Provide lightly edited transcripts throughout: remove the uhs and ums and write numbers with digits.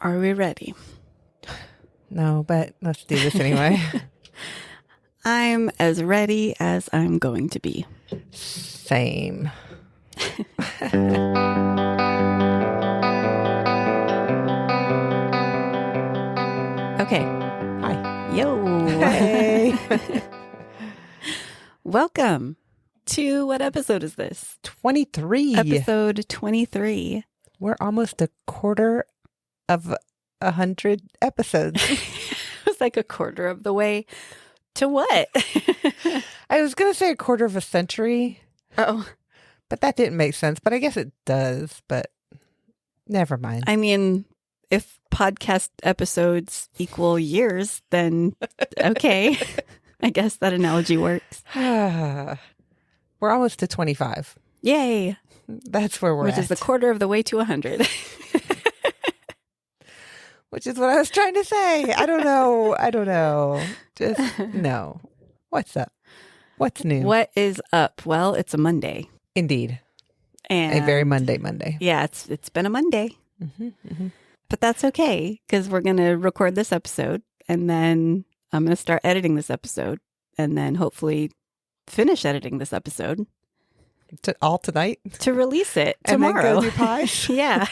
Are we ready? No, but let's do this anyway. I'm as ready as I'm going to be. Same. Okay. Hi. Yo. Hey. Welcome to, what episode is this? 23. Episode 23. We're almost a quarter of 100 episodes. It was like a quarter of the way to what? I was going to say a quarter of a century. Oh. But that didn't make sense. But I guess it does. But never mind. I mean, if podcast episodes equal years, then okay. I guess that analogy works. We're almost to 25. Yay. That's where we're Which at. is a quarter of the way to 100. Which is what I was trying to say. I don't know. Just no. What's up? What's new? What is up? Well, it's a Monday. Indeed. And A very Monday. yeah, it's been a Monday. Mm-hmm, mm-hmm. But that's okay, because we're going to record this episode, and then I'm going to start editing this episode, and then hopefully finish editing this episode. All tonight? To release it And tomorrow. then go do pies? Yeah.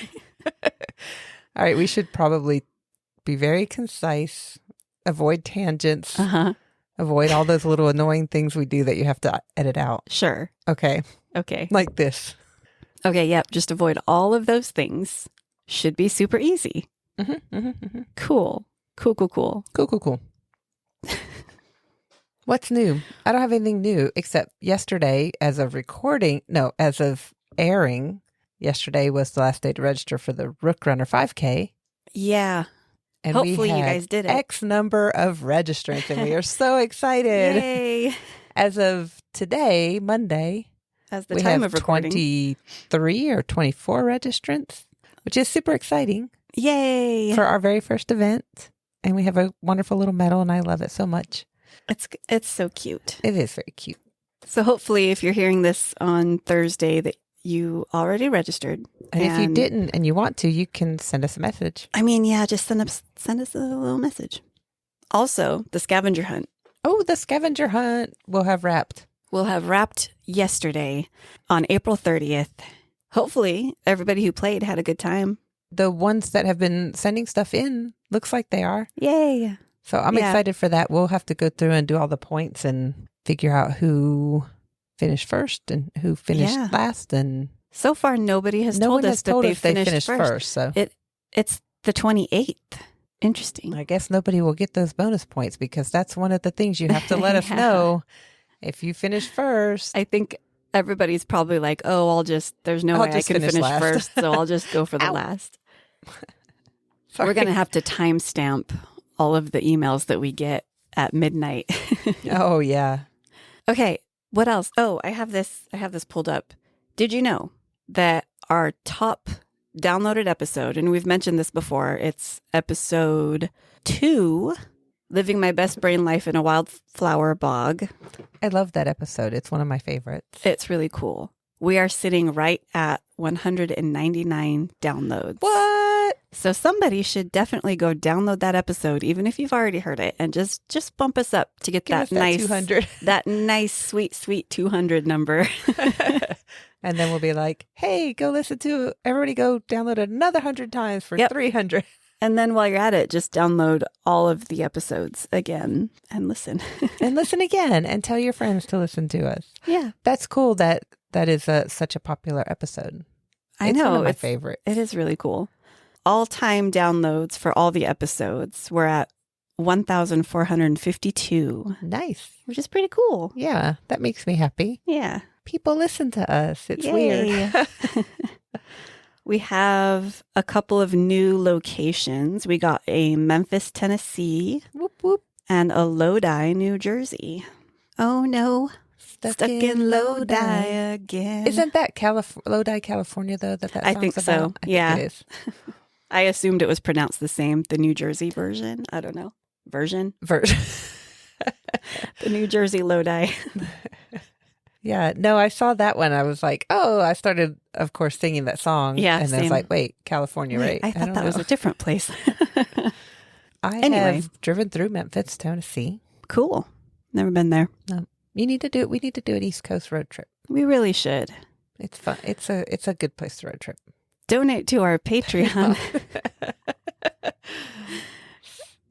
All right, we should probably be very concise, avoid tangents, Uh-huh. avoid all those little annoying things we do that you have to edit out. Sure. Okay, Okay. like this. Okay, yep. Just avoid all of those things. Should be super easy. Mm-hmm, mm-hmm, mm-hmm. Cool. Cool. What's new? I don't have anything new except yesterday as of airing, yesterday was the last day to register for the Rook Runner 5K. Yeah. And Hopefully we you had guys did it. X number of registrants, and we are so excited. Yay. As of today, Monday, As the we time have of recording. 23 or 24 registrants, which is super exciting Yay. for our very first event. And we have a wonderful little medal, and I love it so much. It's so cute. It is very cute. So hopefully if you're hearing this on Thursday that you already registered. And if you didn't and you want to, you can send us a message. I mean, yeah, just send us a little message. Also, the scavenger hunt. Oh, the scavenger hunt we'll have wrapped. We'll have wrapped yesterday on April 30th. Hopefully everybody who played had a good time. The ones that have been sending stuff in, looks like they are. Yay. So I'm Yeah. excited for that. We'll have to go through and do all the points and figure out who finished first and who finished Yeah. last. And So far, nobody has told us that they finished first. So It's the 28th. Interesting. I guess nobody will get those bonus points because that's one of the things you have to let us Yeah. know. If you finish first, I think everybody's probably like, oh, there's no I'll way I just can finish finish last. first, so I'll just go for the Ow. last. sorry. We're going to have to timestamp all of the emails that we get at midnight. Oh, yeah. Okay, what else? Oh, I have this pulled up. Did you know that our top downloaded episode, and we've mentioned this before, it's episode 2, Living My Best Brain Life in a Wildflower Bog. I love that episode. It's one of my favorites. It's really cool. We are sitting right at 199 downloads. What? So somebody should definitely go download that episode, even if you've already heard it, and just bump us up to get Give us that nice 200. that nice, sweet 200 number. And then we'll be like, hey, everybody go download it another 100 times for Yep. 300. And then while you're at it, just download all of the episodes again and listen. And listen again and tell your friends to listen to us. Yeah, That's cool that is such a popular episode. I It's know. one of my favorites. It is really cool. All-time downloads for all the episodes, we're at 1,452, Nice. which is pretty cool. Yeah, that makes me happy. Yeah. People listen to us. It's Yay. weird. We have a couple of new locations. We got a Memphis, Tennessee, Whoop, whoop. and a Lodi, New Jersey. Oh no. Stuck in Lodi again. Isn't that Lodi, California, though, that I song's think so. about? I Yeah. think it is. I assumed it was pronounced the same, the New Jersey version. I don't know. Version? Version. The New Jersey Lodi. Yeah. No, I saw that one. I was like, oh, I started, of course, singing that song. Yeah, And then I was same. like, wait, California, Wait, right? I thought don't that was know. a different place. I Anyway. have driven through Memphis, Tennessee. Cool. Never been there. No, you need to do it. We need to do an East Coast road trip. We really should. It's fun. It's a good place to road trip. Donate to our Patreon.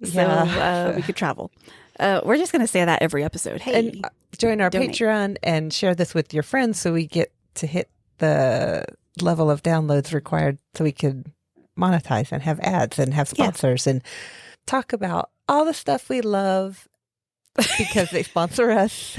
So we could travel. We're just going to say that every episode. Hey, and join our donate. Patreon and share this with your friends so we get to hit the level of downloads required so we could monetize and have ads and have sponsors and talk about all the stuff we love because they sponsor us.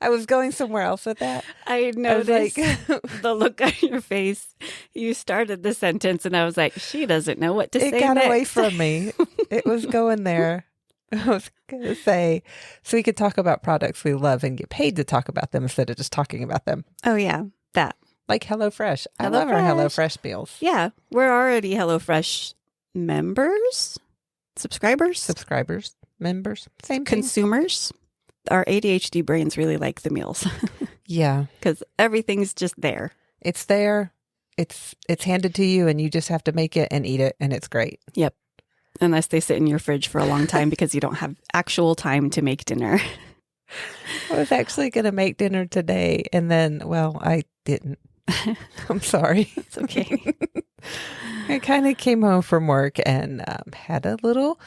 I was going somewhere else with that. I noticed like, the look on your face. You started the sentence and I was like, she doesn't know what to say It got next. away from me. It was going there. I was going to say, so we could talk about products we love and get paid to talk about them instead of just talking about them. Oh, yeah. That. Like HelloFresh. I love our HelloFresh meals. Yeah. We're already HelloFresh members, subscribers, members, same thing. consumers. Our ADHD brains really like the meals Yeah. because everything's just there. It's there. It's handed to you and you just have to make it and eat it and it's great. Yep. Unless they sit in your fridge for a long time because you don't have actual time to make dinner. I was actually going to make dinner today and then, well, I didn't. I'm sorry. It's okay. I kind of came home from work and had a little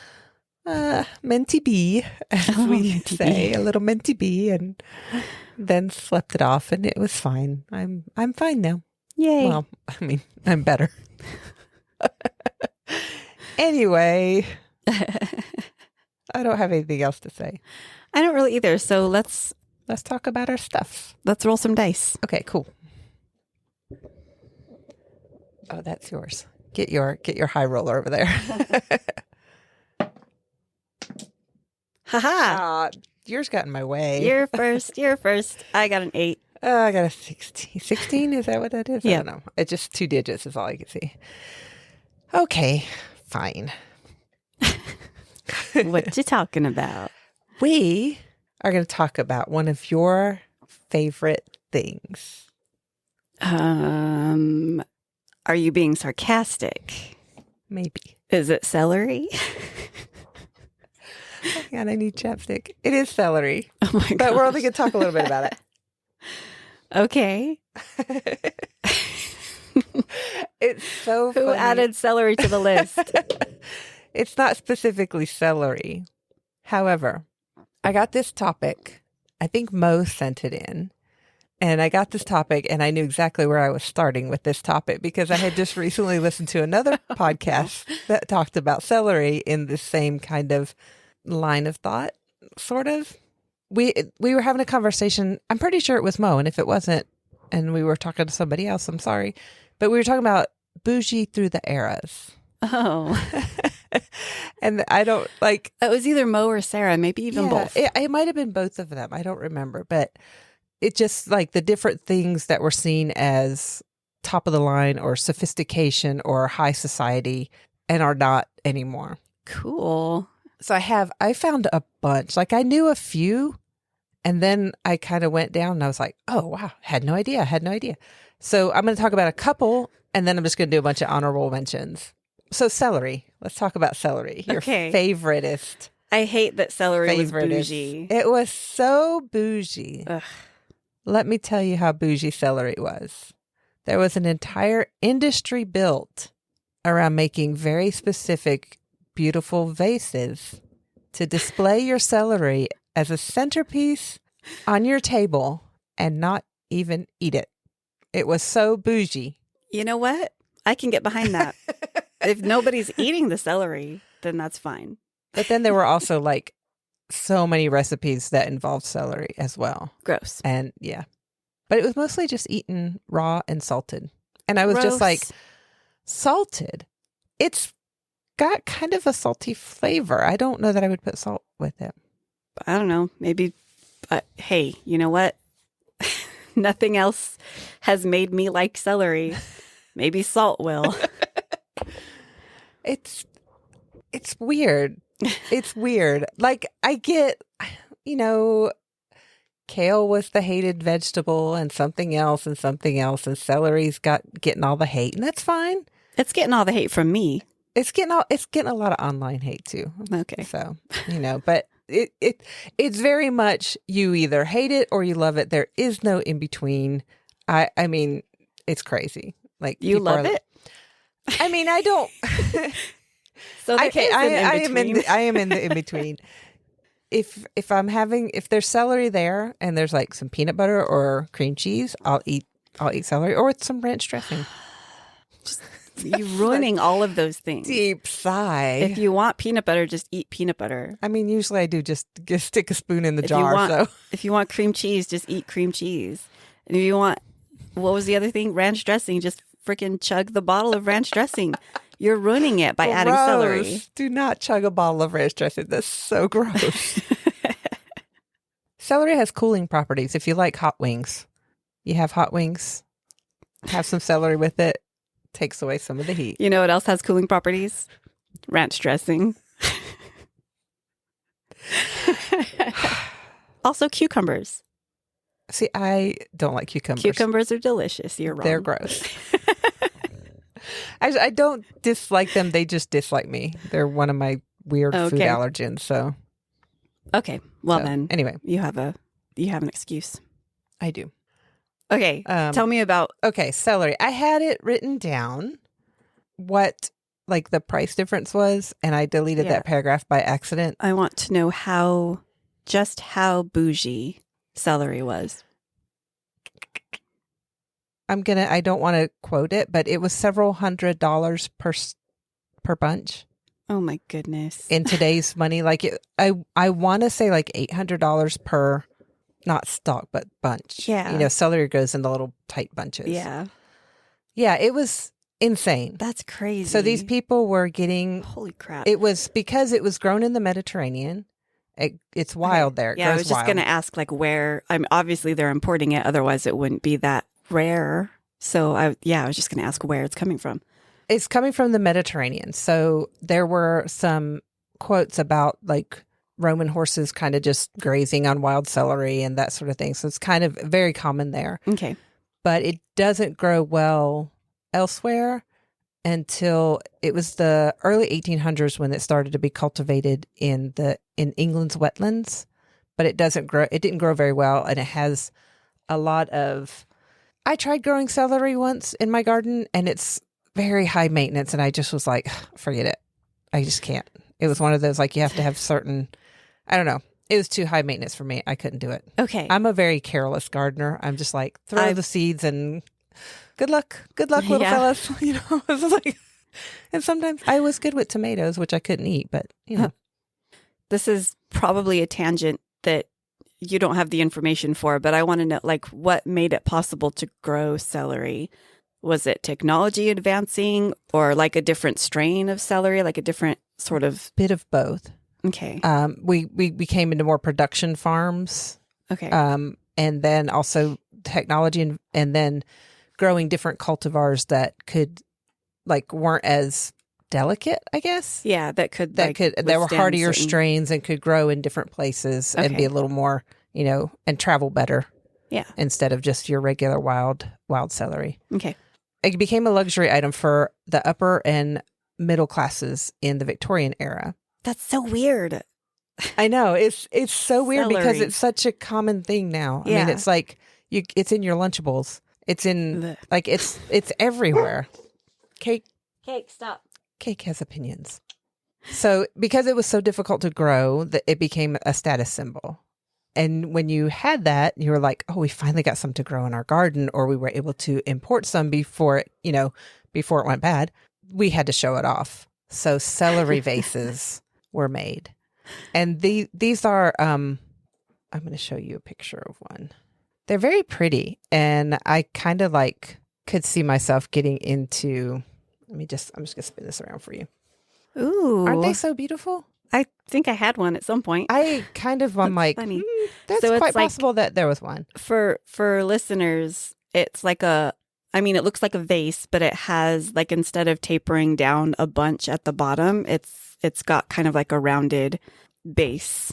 minty bee, as we say, a little minty bee, and then slept it off, and it was fine. I'm fine now. Yay. Well, I mean, I'm better. Anyway, I don't have anything else to say. I don't really either. So let's talk about our stuff. Let's roll some dice. Okay, cool. Oh, that's yours. Get your high roller over there. Haha. Yours got in my way. You're first. I got an 8. I got a 16. 16? Is that what that is? Yeah. I don't know. It's just 2 digits is all I can see. Okay, fine. What you talking about? We are going to talk about one of your favorite things. Are you being sarcastic? Maybe. Is it celery? Oh, God, I need chapstick. It is celery. Oh my god. But we're only going to talk a little bit about it. Okay. It's so Who funny. added celery to the list? It's not specifically celery. However, I got this topic. I think Mo sent it in. And I got this topic and I knew exactly where I was starting with this topic because I had just recently listened to another podcast that talked about celery in the same kind of line of thought, sort of. We were having a conversation. I'm pretty sure it was Mo, and if it wasn't, and we were talking to somebody else, I'm sorry. But we were talking about bougie through the eras. Oh. And I don't like... That was either Mo or Sarah, maybe even both. It might have been both of them. I don't remember, but it just like the different things that were seen as top of the line or sophistication or high society and are not anymore. Cool. So I found a bunch. Like I knew a few and then I kind of went down and I was like, oh, wow, had no idea. So I'm going to talk about a couple and then I'm just going to do a bunch of honorable mentions. So celery. Let's talk about celery. Your favoriteest. I hate that celery was bougie. It was so bougie. Ugh. Let me tell you how bougie celery was. There was an entire industry built around making very specific, beautiful vases to display your celery as a centerpiece on your table and not even eat it. It was so bougie. You know what? I can get behind that. If nobody's eating the celery, then that's fine. But then there were also like so many recipes that involved celery as well. Gross. And yeah. But it was mostly just eaten raw and salted. And I was just like, salted? It's got kind of a salty flavor. I don't know that I would put salt with it. I don't know. Maybe, hey, you know what? Nothing else has made me like celery. Maybe salt will. It's weird. It's weird. Like I get, kale was the hated vegetable and something else and something else. And celery's getting all the hate. And that's fine. It's getting all the hate from me. It's getting a lot of online hate too. Okay. So, but it's very much you either hate it or you love it. There is no in between. I mean, it's crazy. Like you love it? I mean, I don't. So there is an in-between. I am in the in between. If there's celery there and there's like some peanut butter or cream cheese, I'll eat celery or with some ranch dressing. You're ruining all of those things. Deep sigh. If you want peanut butter, just eat peanut butter. I mean, usually I do just stick a spoon in the jar. If you want cream cheese, just eat cream cheese. And if you want, what was the other thing? Ranch dressing. Just freaking chug the bottle of ranch dressing. You're ruining it by adding celery. Do not chug a bottle of ranch dressing. That's so gross. Celery has cooling properties. If you like hot wings, you have hot wings, have some celery with it. Takes away some of the heat. You know what else has cooling properties? Ranch dressing. Also cucumbers. See, I don't like cucumbers. Cucumbers are delicious. You're wrong. They're gross. I don't dislike them. They just dislike me. They're one of my weird food allergens. So, okay. Well, then, anyway, you have an excuse. I do. Okay. Tell me about. Okay, celery. I had it written down what like the price difference was, and I deleted that paragraph by accident. I want to know how bougie celery was. I don't want to quote it, but it was several $100s per bunch. Oh my goodness. In today's money, I want to say like $800 per, not stalk, but bunch. Yeah. Celery goes in the little tight bunches. Yeah. Yeah, it was insane. That's crazy. So these people were getting, holy crap. It was because it was grown in the Mediterranean. It's wild there. Yeah, I was just going to ask where, obviously they're importing it. Otherwise it wouldn't be that rare. So I was just going to ask where it's coming from. It's coming from the Mediterranean. So there were some quotes about like Roman horses kind of just grazing on wild celery and that sort of thing. So it's kind of very common there. Okay. But it doesn't grow well elsewhere until it was the early 1800s when it started to be cultivated in England's wetlands. But it didn't grow very well, and it has a lot of. I tried growing celery once in my garden, and it's very high maintenance, and I just was like, forget it. I just can't. It was one of those, like, you have to have certain, I don't know. It was too high maintenance for me. I couldn't do it. Okay. I'm a very careless gardener. I'm just like, throw the seeds and good luck, little fellas. It was like, and sometimes I was good with tomatoes, which I couldn't eat, but, This is probably a tangent that you don't have the information for, but I want to know, what made it possible to grow celery? Was it technology advancing or a different strain of celery, a different sort of... Bit of both. Okay. We came into more production farms. Okay. And then also technology and then growing different cultivars that could, weren't as delicate, I guess. Yeah, there were hardier strains and could grow in different places and be a little more, and travel better. Yeah. Instead of just your regular wild celery. Okay. It became a luxury item for the upper and middle classes in the Victorian era. That's so weird. I know. It's so weird Celery. because it's such a common thing now. Yeah. I mean, it's like it's in your Lunchables. It's in it's everywhere. Cake, stop. Cake has opinions. So because it was so difficult to grow, that it became a status symbol. And when you had that, you were like, oh, we finally got some to grow in our garden, or we were able to import some before it went bad. We had to show it off. So celery vases were made. And these are, I'm going to show you a picture of one. They're very pretty. And I kind of could see myself getting into, I'm just going to spin this around for you. Ooh. Aren't they so beautiful? I think I had one at some point. I'm like, funny. That's so quite possible that there was one. For listeners, it's it looks like a vase, but it has instead of tapering down a bunch at the bottom, it's got kind of like a rounded base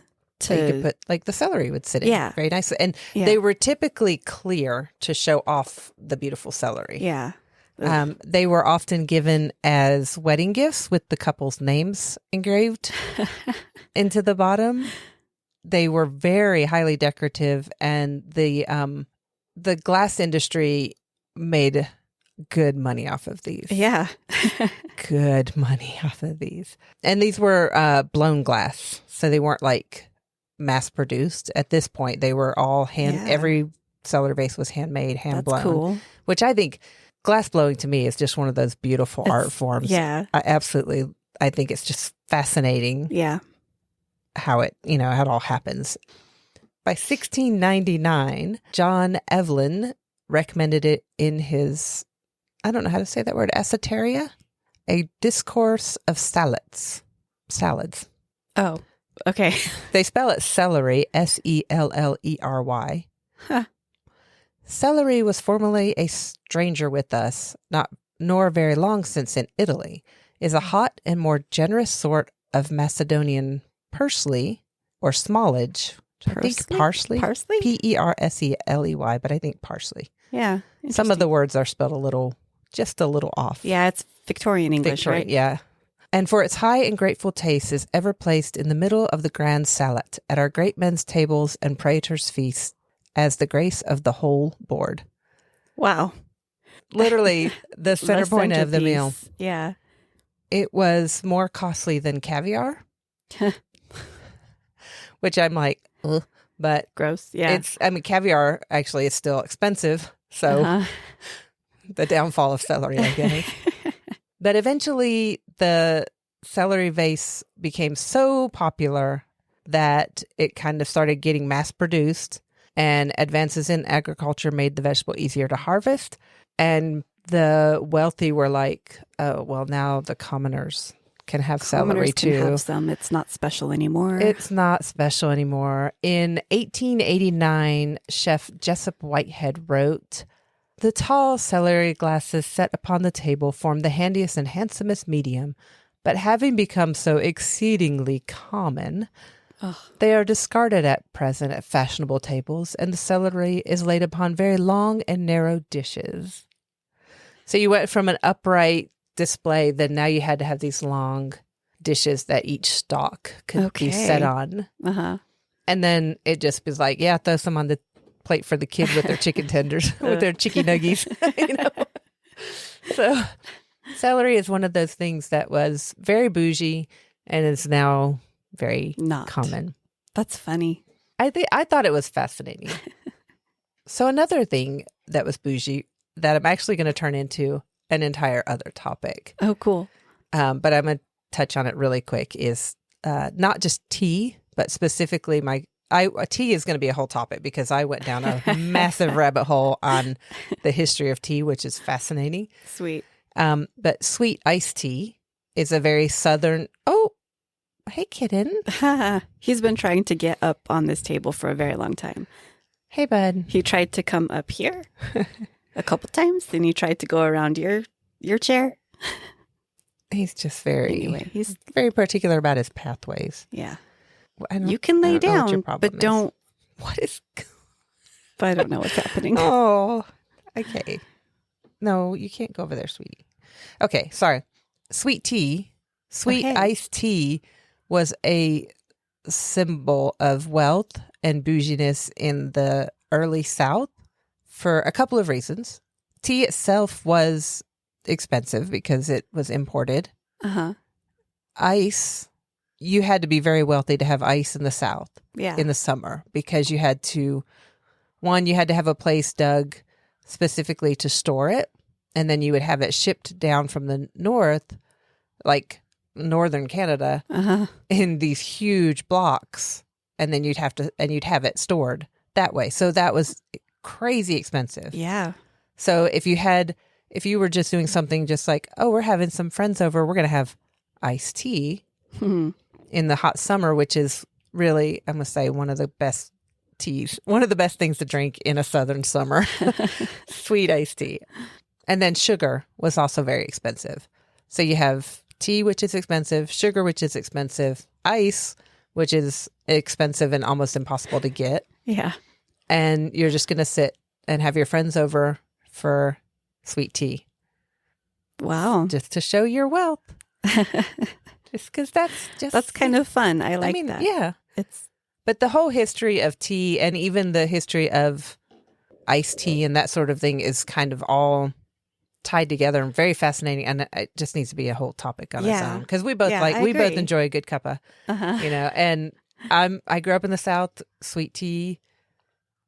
that you could put, like the celery would sit in. Yeah. Very nicely. And Yeah. they were typically clear to show off the beautiful celery. Yeah. They were often given as wedding gifts with the couple's names engraved into the bottom. They were very highly decorative, and the glass industry made good money off of these. Yeah. Good money off of these. And these were blown glass, so they weren't like mass produced. At this point, they were all every celery vase was handmade, hand blown. That's cool. Which I think glass blowing to me is just one of those beautiful art forms. Yeah. I think it's just fascinating. Yeah. How it all happens. By 1699, John Evelyn recommended it in his, I don't know how to say that word, Assateria, a discourse of salads. Oh, okay. They spell it celery, Sellery. Huh. Celery was formerly a stranger with us, nor very long since in Italy, is a hot and more generous sort of Macedonian parsley or smallage. I think parsley. Parsley? Persely, but I think parsley. Yeah. Some of the words are spelled just a little off. Yeah, it's Victorian English, right? Yeah. And for its high and grateful taste is ever placed in the middle of the grand salad at our great men's tables and praetors' feasts as the grace of the whole board. Wow. Literally the center point of the meal. Yeah. It was more costly than caviar. Which I'm like, ugh, but gross. Yeah. Caviar actually is still expensive. So the downfall of celery, I guess. But eventually the celery vase became so popular that it kind of started getting mass produced, and advances in agriculture made the vegetable easier to harvest. And the wealthy were like, oh, well, now the commoners can have celery too. Can have some. It's not special anymore. It's not special anymore. In 1889, Chef Jessup Whitehead wrote, "The tall celery glasses set upon the table form the handiest and handsomest medium, but having become so exceedingly common, they are discarded at present at fashionable tables, and the celery is laid upon very long and narrow dishes." So you went from an upright display, then now you had to have these long dishes that each stalk could be set on. And then it just was like, yeah, throw some on the plate for the kid with their chicken tenders, with their chicken nuggies. So celery is one of those things that was very bougie and is now very not common. That's funny. I thought it was fascinating. So another thing that was bougie that I'm actually going to turn into an entire other topic. Oh, cool. But I'm going to touch on it really quick is not just tea, but specifically tea is going to be a whole topic because I went down a massive rabbit hole on the history of tea, which is fascinating. Sweet. But sweet iced tea is a very southern... Oh, hey, kitten. He's been trying to get up on this table for a very long time. Hey, bud. He tried to come up here a couple times, then he tried to go around your chair. He's just he's very particular about his pathways. Yeah. You can lay down, but don't. What is... But I don't know what's happening. Oh, okay. No, you can't go over there, sweetie. Okay, sorry. Sweet iced tea was a symbol of wealth and bouginess in the early South for a couple of reasons. Tea itself was expensive because it was imported. Ice, you had to be very wealthy to have ice in the South in the summer because you had to have a place dug specifically to store it, and then you would have it shipped down from the north, like northern Canada, in these huge blocks, and then you'd have it stored that way. So that was crazy expensive. Yeah. So if you were just doing something just like, oh, we're having some friends over, we're going to have iced tea in the hot summer, which is really, I'm going to say, one of the best teas, one of the best things to drink in a southern summer, sweet iced tea. And then sugar was also very expensive. So you have tea, which is expensive, sugar, which is expensive, ice, which is expensive and almost impossible to get. Yeah. And you're just going to sit and have your friends over for sweet tea. Wow. Just to show your wealth. Just because that's kind of fun. I like that. Yeah. But the whole history of tea and even the history of iced tea and that sort of thing is kind of all tied together and very fascinating. And it just needs to be a whole topic on its own. Because we both both enjoy a good cuppa, and I grew up in the South, sweet tea,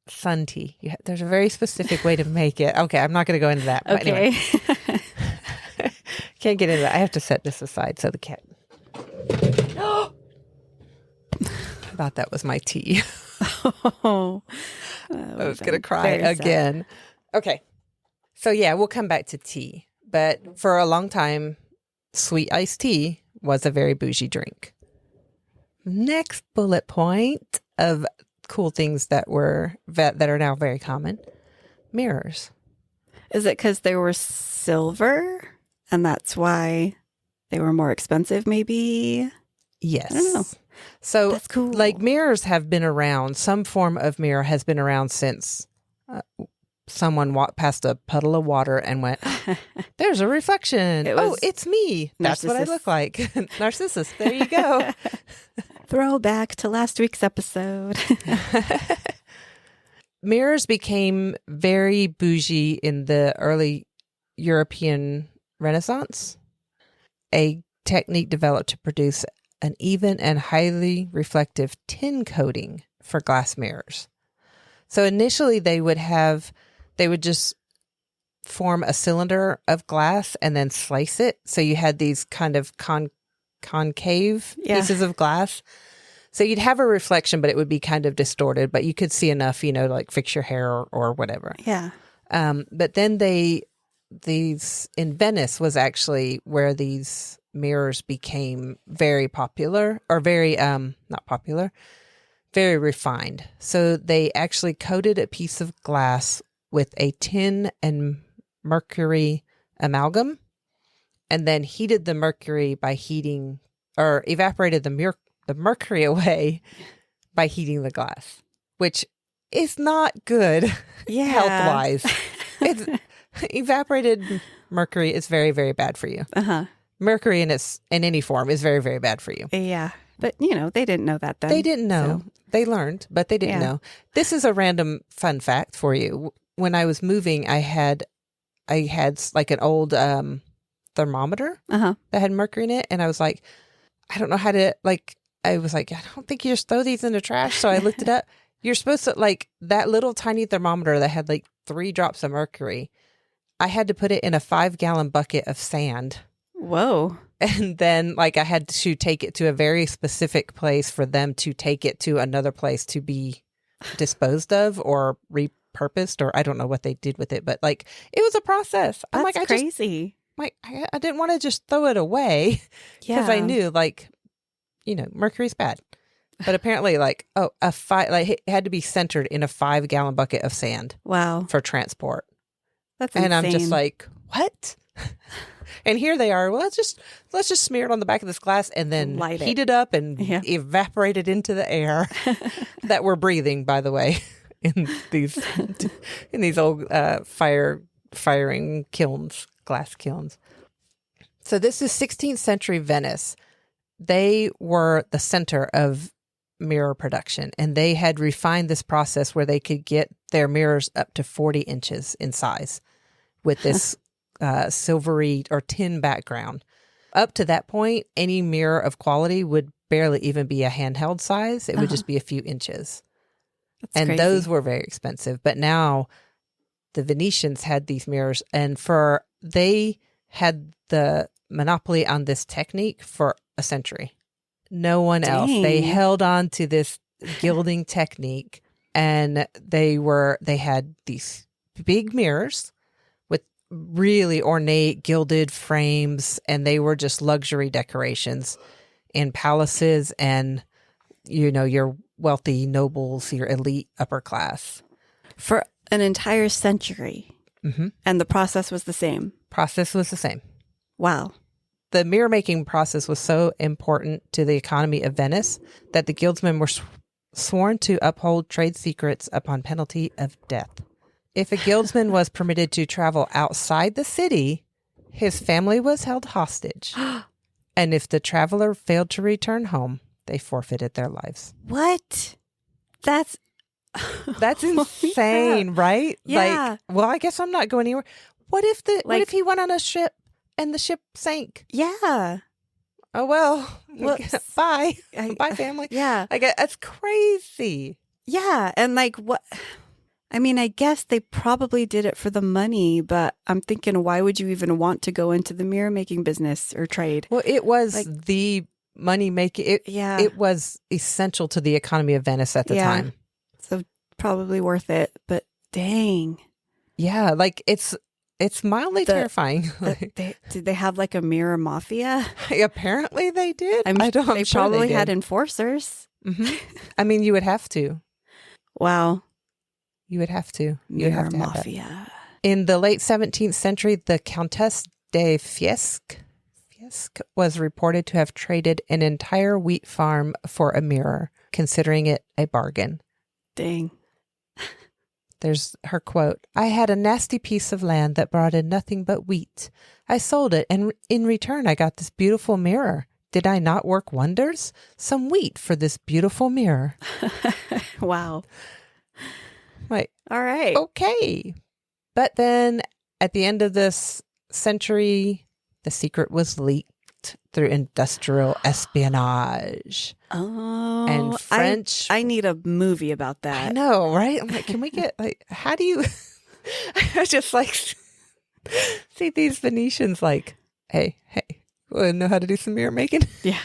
sun tea. There's a very specific way to make it. Okay, I'm not going to go into that. But okay. Anyway. Can't get into that. I have to set this aside so the cat. I thought that was my tea. Oh, I was going to cry again. Okay. So yeah, we'll come back to tea. But for a long time, sweet iced tea was a very bougie drink. Next bullet point of cool things that are now very common. Mirrors. Is it because they were silver and that's why they were more expensive maybe? Yes. I don't know. So that's cool. Like mirrors have been around. Some form of mirror has been around since someone walked past a puddle of water and went, there's a reflection. It's me. That's what I look like. Narcissus. There you go. Throwback to last week's episode. Mirrors became very bougie in the early European Renaissance. A technique developed to produce an even and highly reflective tin coating for glass mirrors. So initially they would just form a cylinder of glass and then slice it. So you had these kind of concave pieces of glass. So you'd have a reflection, but it would be kind of distorted, but you could see enough, to like fix your hair or whatever. Yeah. But then these in Venice was actually where these mirrors became very popular, or very, not popular, very refined. So they actually coated a piece of glass with a tin and mercury amalgam, and then heated the mercury by heating, or evaporated the mercury away by heating the glass, which is not good health-wise. It's evaporated mercury is very, very bad for you. Mercury in any form is very, very bad for you. Yeah. But, they didn't know that then. They didn't know. So. They learned, but they didn't know. This is a random fun fact for you. When I was moving, I had like an old thermometer that had mercury in it. And I was like, I don't know how to, I was like, I don't think you just throw these in the trash. So I looked it up. You're supposed to, that little tiny thermometer that had 3 drops of mercury, I had to put it in a 5-gallon bucket of sand. Whoa. And then I had to take it to a very specific place for them to take it to another place to be disposed of or repurposed, or I don't know what they did with it, but it was a process. That's crazy. I didn't want to just throw it away because I knew mercury's bad. But apparently it had to be centered in a 5-gallon bucket of sand. Wow. For transport. That's insane. And I'm just like, what? And here they are. Well, let's just smear it on the back of this glass and then heat it up and evaporate it into the air that we're breathing, by the way, in these old firing kilns, glass kilns. So this is 16th century Venice. They were the center of mirror production, and they had refined this process where they could get their mirrors up to 40 inches in size with this silvery or tin background. Up to that point, any mirror of quality would barely even be a handheld size. It would just be a few inches. That's crazy. Those were very expensive. But now the Venetians had these mirrors, and they had the monopoly on this technique for a century. No one else. They held on to this gilding technique, and they had these big mirrors with really ornate gilded frames, and they were just luxury decorations in palaces and your wealthy nobles, your elite upper class. For an entire century. Mm-hmm. And the process was the same. Process was the same. Wow. The mirror making process was so important to the economy of Venice that the guildsmen were sworn to uphold trade secrets upon penalty of death. If a guildsman was permitted to travel outside the city, his family was held hostage. And if the traveler failed to return home, they forfeited their lives. What? That's insane, right? Yeah. Like, well, I guess I'm not going anywhere. What if he went on a ship and the ship sank? Yeah. Oh, well, Whoops. bye. Bye, family. Yeah. I guess that's crazy. Yeah. And like, what? I mean, I guess they probably did it for the money, but I'm thinking, why would you even want to go into the mirror making business or trade? Well, it was the money making. It was essential to the economy of Venice at the time. So probably worth it, but dang. Yeah, like it's mildly terrifying. Did they have like a mirror mafia? Apparently they did. They sure probably they had did. enforcers. Mm-hmm. I mean, you would have to. Wow. You would have to. You would Mirror have to have mafia. that. In the late 17th century, the Countess de Fiesque was reported to have traded an entire wheat farm for a mirror, considering it a bargain. Dang. There's her quote. "I had a nasty piece of land that brought in nothing but wheat. I sold it, and in return I got this beautiful mirror. Did I not work wonders? Some wheat for this beautiful mirror." Wow. Right. All right. Okay. But then at the end of this century, the secret was leaked through industrial espionage. Oh, And French. I need a movie about that. I know, right? I'm like, can we get, like, how do you, I just like, see these Venetians like, hey, want to know how to do some mirror making? Yeah.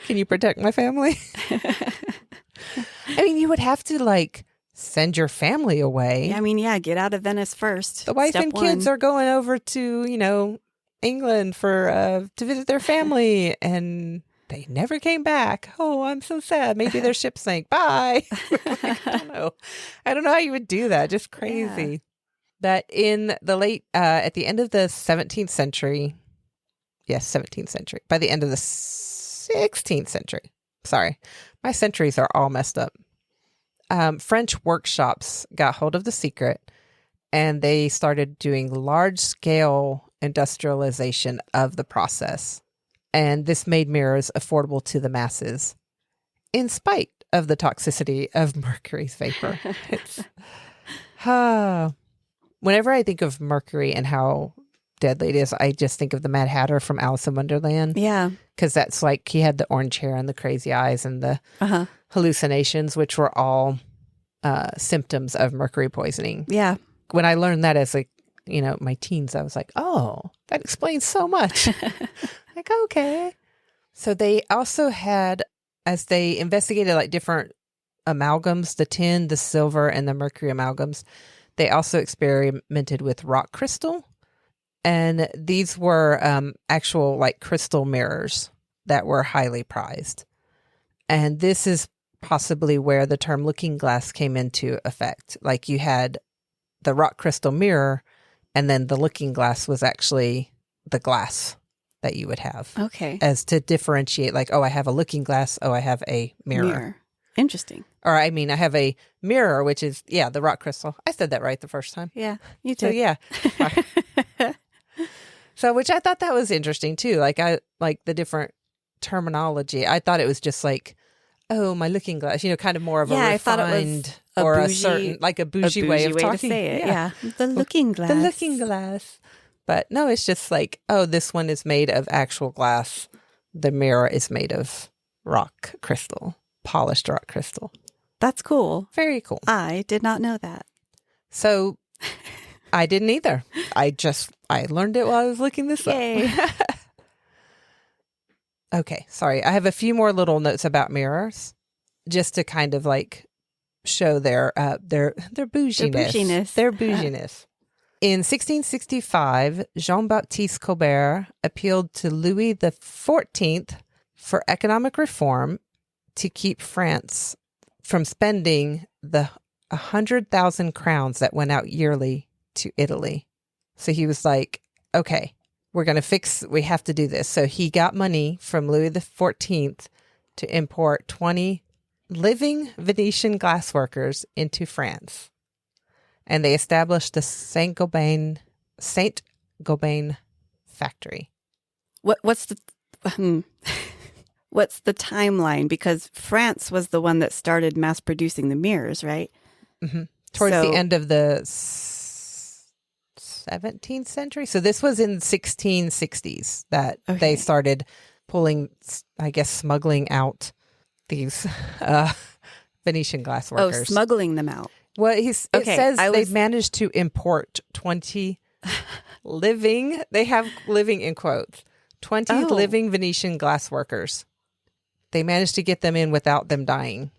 Can you protect my family? I mean, you would have to like send your family away. I mean, yeah, get out of Venice first. The wife Step and one. kids are going over to, England for to visit their family, and they never came back. Oh, I'm so sad. Maybe their ship sank. Bye. Like, I don't know how you would do that. Just crazy. Yeah. But in the late, at the end of the 17th century, yes, 17th century. By the end of the 16th century. Sorry, my centuries are all messed up. French workshops got hold of the secret, and they started doing large-scale industrialization of the process. And this made mirrors affordable to the masses, in spite of the toxicity of mercury's vapor. Whenever I think of mercury and how deadly it is, I just think of the Mad Hatter from Alice in Wonderland. Yeah. Because that's like, he had the orange hair and the crazy eyes and the hallucinations, which were all symptoms of mercury poisoning. Yeah. When I learned that as my teens, I was like, oh, that explains so much. Like, okay. So they also had, as they investigated like different amalgams, the tin, the silver, and the mercury amalgams, they also experimented with rock crystal. And these were actual like crystal mirrors that were highly prized. And this is possibly where the term looking glass came into effect. Like you had the rock crystal mirror, and then the looking glass was actually the glass that you would have. Okay. As to differentiate, like, oh, I have a looking glass. Oh, I have a mirror. Interesting. Or I mean, I have a mirror, which is, the rock crystal. I said that right the first time. Yeah, you did. So, yeah. So, which I thought that was interesting too. Like, I like the different terminology. I thought it was just like, oh, my looking glass, kind of more of a refined, I thought it was or bougie, a certain, like a bougie way of talking. To say it. Yeah. The looking glass. The looking glass. But no, it's just like, oh, this one is made of actual glass. The mirror is made of rock crystal, polished rock crystal. That's cool. Very cool. I did not know that. So I didn't either. I learned it while I was looking this Yay. up. Okay, sorry. I have a few more little notes about mirrors, just to kind of like show their bouginess. Their bouginess. In 1665, Jean-Baptiste Colbert appealed to Louis XIV for economic reform to keep France from spending the 100,000 crowns that went out yearly to Italy. So he was like, okay, we have to do this. So he got money from Louis XIV to import 20 living Venetian glassworkers into France. And they established the Saint-Gobain factory. What's the what's the timeline? Because France was the one that started mass producing the mirrors, right? Mm-hmm. Towards the end of the 17th century. So this was in 1660s that they started pulling, I guess, smuggling out these Venetian glass workers. Oh, smuggling them out. Well, it says they managed to import 20 living, they have living in quotes, 20 living Venetian glass workers. They managed to get them in without them dying.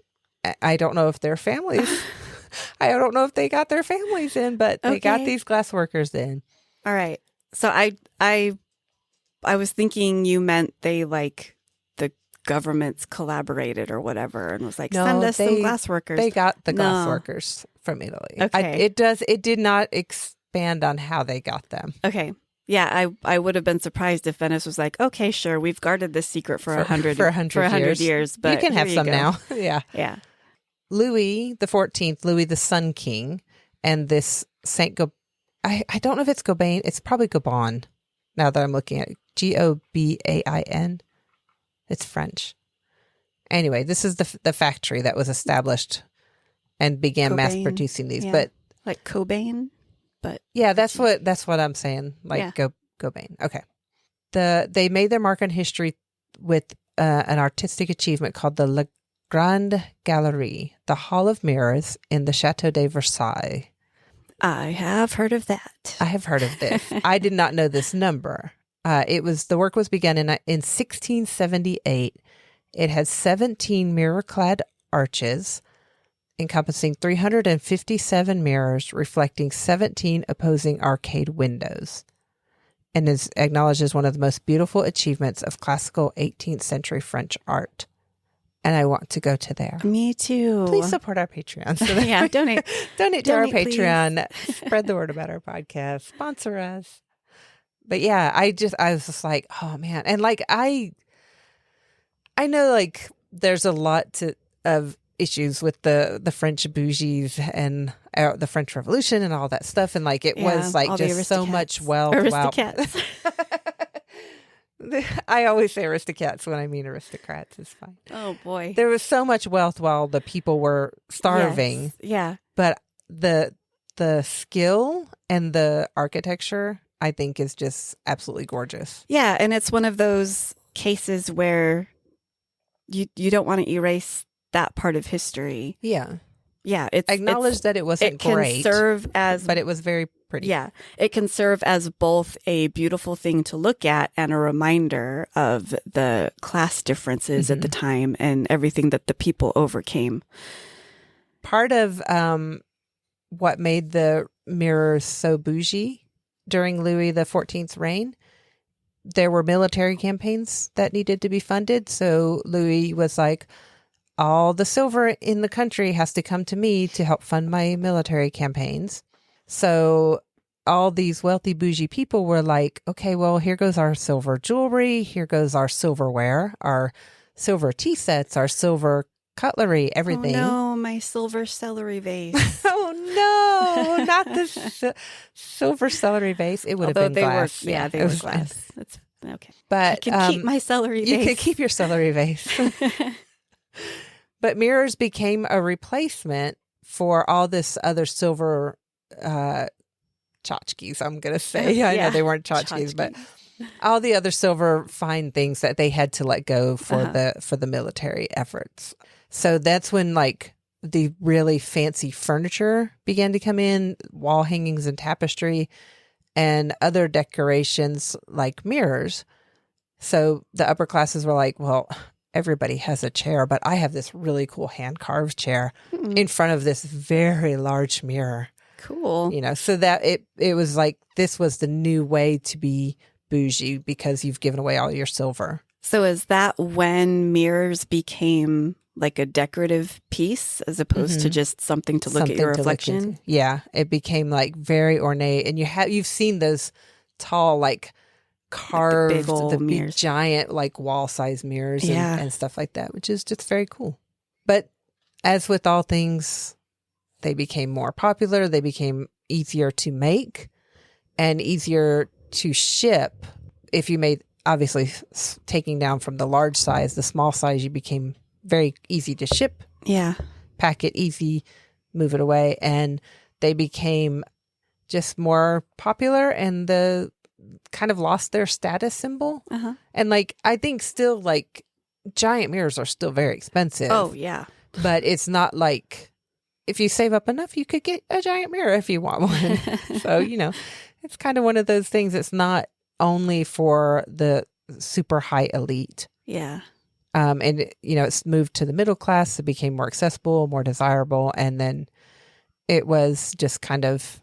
I don't know if their families, I don't know if they got their families in, but they got these glass workers in. All right. So I was thinking you meant they like the governments collaborated or whatever and was like, send us some glass workers. They got the glass workers from Italy. Okay. It did not expand on how they got them. Okay. Yeah, I would have been surprised if Venice was like, okay, sure, we've guarded this secret for 100 years, but you can have some now. Yeah. Yeah. Louis XIV, Louis the Sun King, and this I don't know if it's Gobain. It's probably Gobain now that I'm looking at it. Gobain. It's French. Anyway, this is the factory that was established and began mass producing these. Yeah. But like Cobain, but yeah, that's what I'm saying. Like Gobain. Okay. They made their mark on history with an artistic achievement called the La Grande Galerie, the Hall of Mirrors in the Chateau de Versailles. I have heard of that. I have heard of this. I did not know this number. The work was begun in 1678. It has 17 mirror-clad arches encompassing 357 mirrors reflecting 17 opposing arcade windows, and is acknowledged as one of the most beautiful achievements of classical 18th century French art. And I want to go to there. Me too. Please support our Patreon. So donate. donate to our Patreon. Spread the word about our podcast. Sponsor us. But yeah, I was just like, oh man. And like, I know like there's a lot of issues with the French bougies and the French Revolution and all that stuff. And like, it was like just so much wealth. Aristocats. I always say aristocrats when I mean aristocrats. It's fine. Oh boy. There was so much wealth while the people were starving. Yes. Yeah. But the skill and the architecture, I think, is just absolutely gorgeous. Yeah, and it's one of those cases where you don't want to erase that part of history. Yeah. Yeah, acknowledge that it wasn't great. It can serve as, but it was very pretty. Yeah, it can serve as both a beautiful thing to look at and a reminder of the class differences at the time and everything that the people overcame. Part of what made the mirrors so bougie during Louis XIV's reign, there were military campaigns that needed to be funded. So Louis was like, all the silver in the country has to come to me to help fund my military campaigns. So all these wealthy bougie people were like, okay, well, here goes our silver jewelry. Here goes our silverware, our silver tea sets, our silver cutlery, everything. Oh, no, my silver celery vase. Oh, no, not the silver celery vase. It would have been glass. They were glass. That's okay. But I can keep my celery vase. You can keep your celery vase. But mirrors became a replacement for all this other silver tchotchkes, I'm going to say. I know they weren't tchotchkes, but all the other silver fine things that they had to let go for the military efforts. So that's when like the really fancy furniture began to come in, wall hangings and tapestry, and other decorations like mirrors. So the upper classes were like, well, everybody has a chair, but I have this really cool hand-carved chair in front of this very large mirror. Cool. You know, so that it was like, this was the new way to be bougie because you've given away all your silver. So is that when mirrors became like a decorative piece as opposed to just something to look at your reflection? Yeah, it became like very ornate. And you've seen those tall, like carved, big old the big mirrors. giant like wall size mirrors and, Yeah. and stuff like that, which is just very cool. But as with all things, they became more popular. They became easier to make and easier to ship. If you made, obviously, taking down from the large size, the small size, you became very easy to ship. Yeah. Pack it easy, move it away. And they became just more popular, and the kind of lost their status symbol. Uh-huh. And like, I think still like giant mirrors are still very expensive. Oh, yeah. But it's not like, if you save up enough, you could get a giant mirror if you want one. So, it's kind of one of those things. It's not only for the super high elite. Yeah. And, it's moved to the middle class. It became more accessible, more desirable. And then it was just kind of,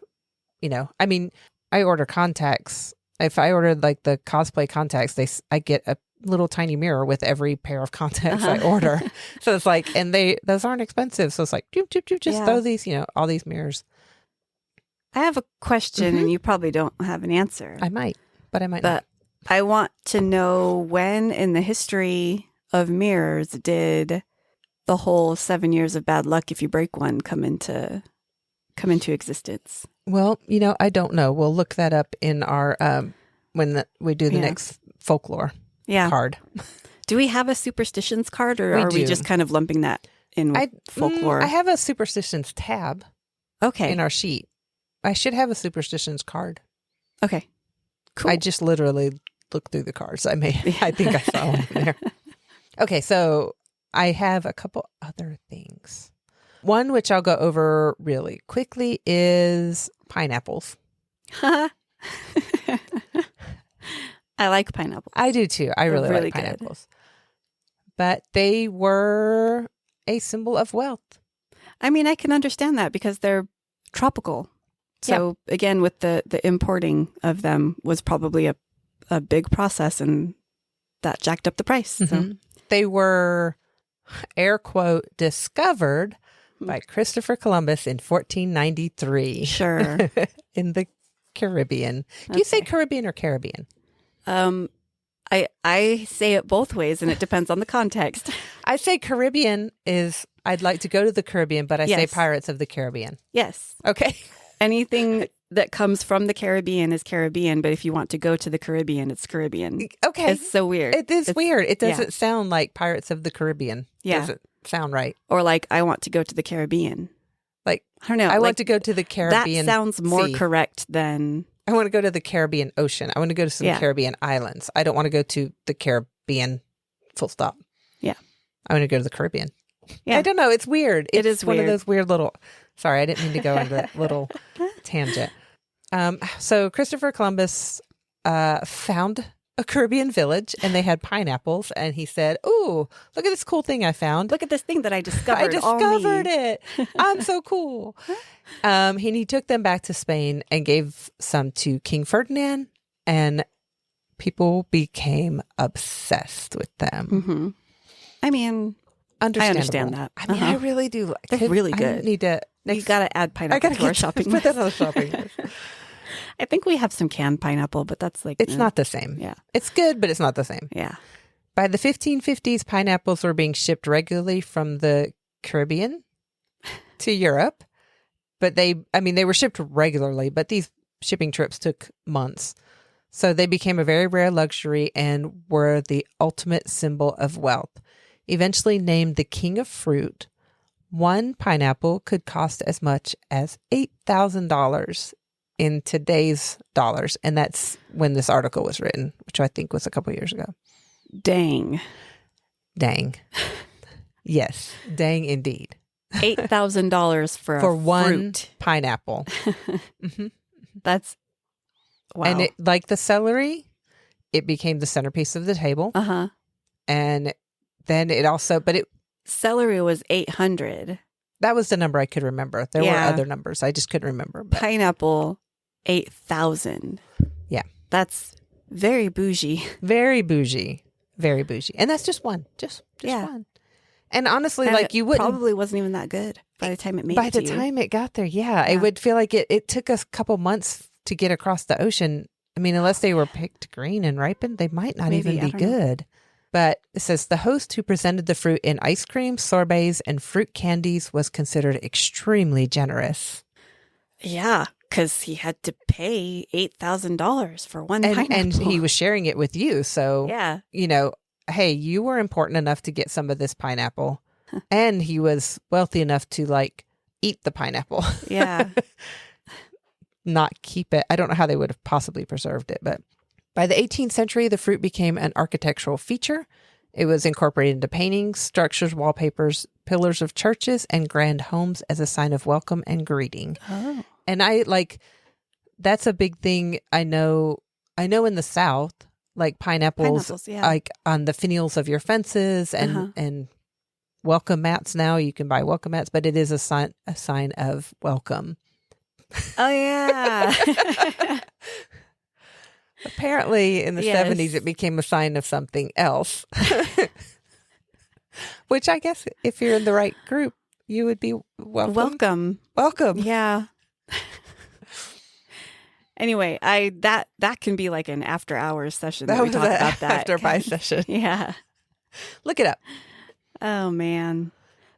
I order contacts. If I ordered like the cosplay contacts, I get a little tiny mirror with every pair of contacts I order. So it's like, and those aren't expensive. So it's like, just throw these, all these mirrors. I have a question, and you probably don't have an answer. I might, but I might but not. I want to know, when in the history of mirrors did the whole 7 years of bad luck if you break one come into existence? Well, I don't know. We'll look that up in our, when we do the next folklore card. Do we have a superstitions card, or are we just kind of lumping that in with folklore? I have a superstitions tab in our sheet. I should have a superstitions card. Okay. Cool. I just literally looked through the cards. I think I saw one in there. Okay, so I have a couple other things. One, which I'll go over really quickly, is pineapples. I like pineapples. I do too. I really like pineapples. But they were a symbol of wealth. I mean, I can understand that because they're tropical. So again, with the importing of them was probably a big process, and that jacked up the price. So they were, air quote, discovered by Christopher Columbus in 1493. Sure. In the Caribbean. Do you say Caribbean or Caribbean? I say it both ways, and it depends on the context. I say Caribbean is, I'd like to go to the Caribbean, but I say Pirates of the Caribbean. Yes. Okay. Anything that comes from the Caribbean is Caribbean, but if you want to go to the Caribbean, it's Caribbean. Okay. It's so weird. It's weird. It doesn't sound like Pirates of the Caribbean. Yeah. Doesn't sound right. Or like, I want to go to the Caribbean. Like, I don't know. I want to go to the Caribbean. That sounds more sea. Correct than... I want to go to the Caribbean Ocean. I want to go to some Caribbean islands. I don't want to go to the Caribbean, full stop. Yeah. I want to go to the Caribbean. Yeah. I don't know. It's weird. It is one weird. of those weird little... Sorry, I didn't mean to go into that little tangent. So Christopher Columbus found a Caribbean village, and they had pineapples, and he said, "Ooh, look at this cool thing I found. Look at this thing that I discovered. I discovered it. I'm so cool." He took them back to Spain and gave some to King Ferdinand, and people became obsessed with them. Mm-hmm. I mean, I understand that. I mean, I really do. They're really good. I need to. You got to add pineapple to our shopping list. Put that on the shopping list. I think we have some canned pineapple, but that's like... It's not the same. Yeah. It's good, but it's not the same. Yeah. By the 1550s, pineapples were being shipped regularly from the Caribbean to Europe. But they were shipped regularly, but these shipping trips took months. So they became a very rare luxury and were the ultimate symbol of wealth. Eventually named the king of fruit, one pineapple could cost as much as $8,000 in today's dollars. And that's when this article was written, which I think was a couple years ago. Dang. Yes. Dang indeed. $8,000 for one fruit. Pineapple. Mm-hmm. That's wow. And it, like the celery, it became the centerpiece of the table. Uh-huh. And then it also, celery was 800. That was the number I could remember. There were other numbers. I just couldn't remember. But. Pineapple, 8,000. Yeah. That's very bougie. Very bougie. Very bougie. And that's just one. Just one. And honestly, and you wouldn't. Probably wasn't even that good by the time it made By it to the you. time it got there, yeah. It would feel like it took us a couple months to get across the ocean I mean, unless they were picked green and ripened, they might not Maybe, even I be don't know. good. But it says the host who presented the fruit in ice cream, sorbets, and fruit candies was considered extremely generous. Yeah, because he had to pay $8,000 for one And pineapple. he was sharing it with you. So, Yeah. you know, hey, you were important enough to get some of this pineapple. And he was wealthy enough to like eat the pineapple. Yeah. Not keep it. I don't know how they would have possibly preserved it, but by the 18th century, the fruit became an architectural feature. It was incorporated into paintings, structures, wallpapers, pillars of churches, and grand homes as a sign of welcome and greeting. Oh. And I like, that's a big thing. I know in the South, like pineapples, Yeah. like on the finials of your fences and welcome mats. Now you can buy welcome mats, but it is a sign of welcome. Oh, yeah. Apparently in the 70s, it became a sign of something else, which I guess if you're in the right group, you would be welcome. Welcome. Yeah. Anyway, that can be like an after hours session that we talk about that. After buy session. Yeah. Look it up. Oh, man.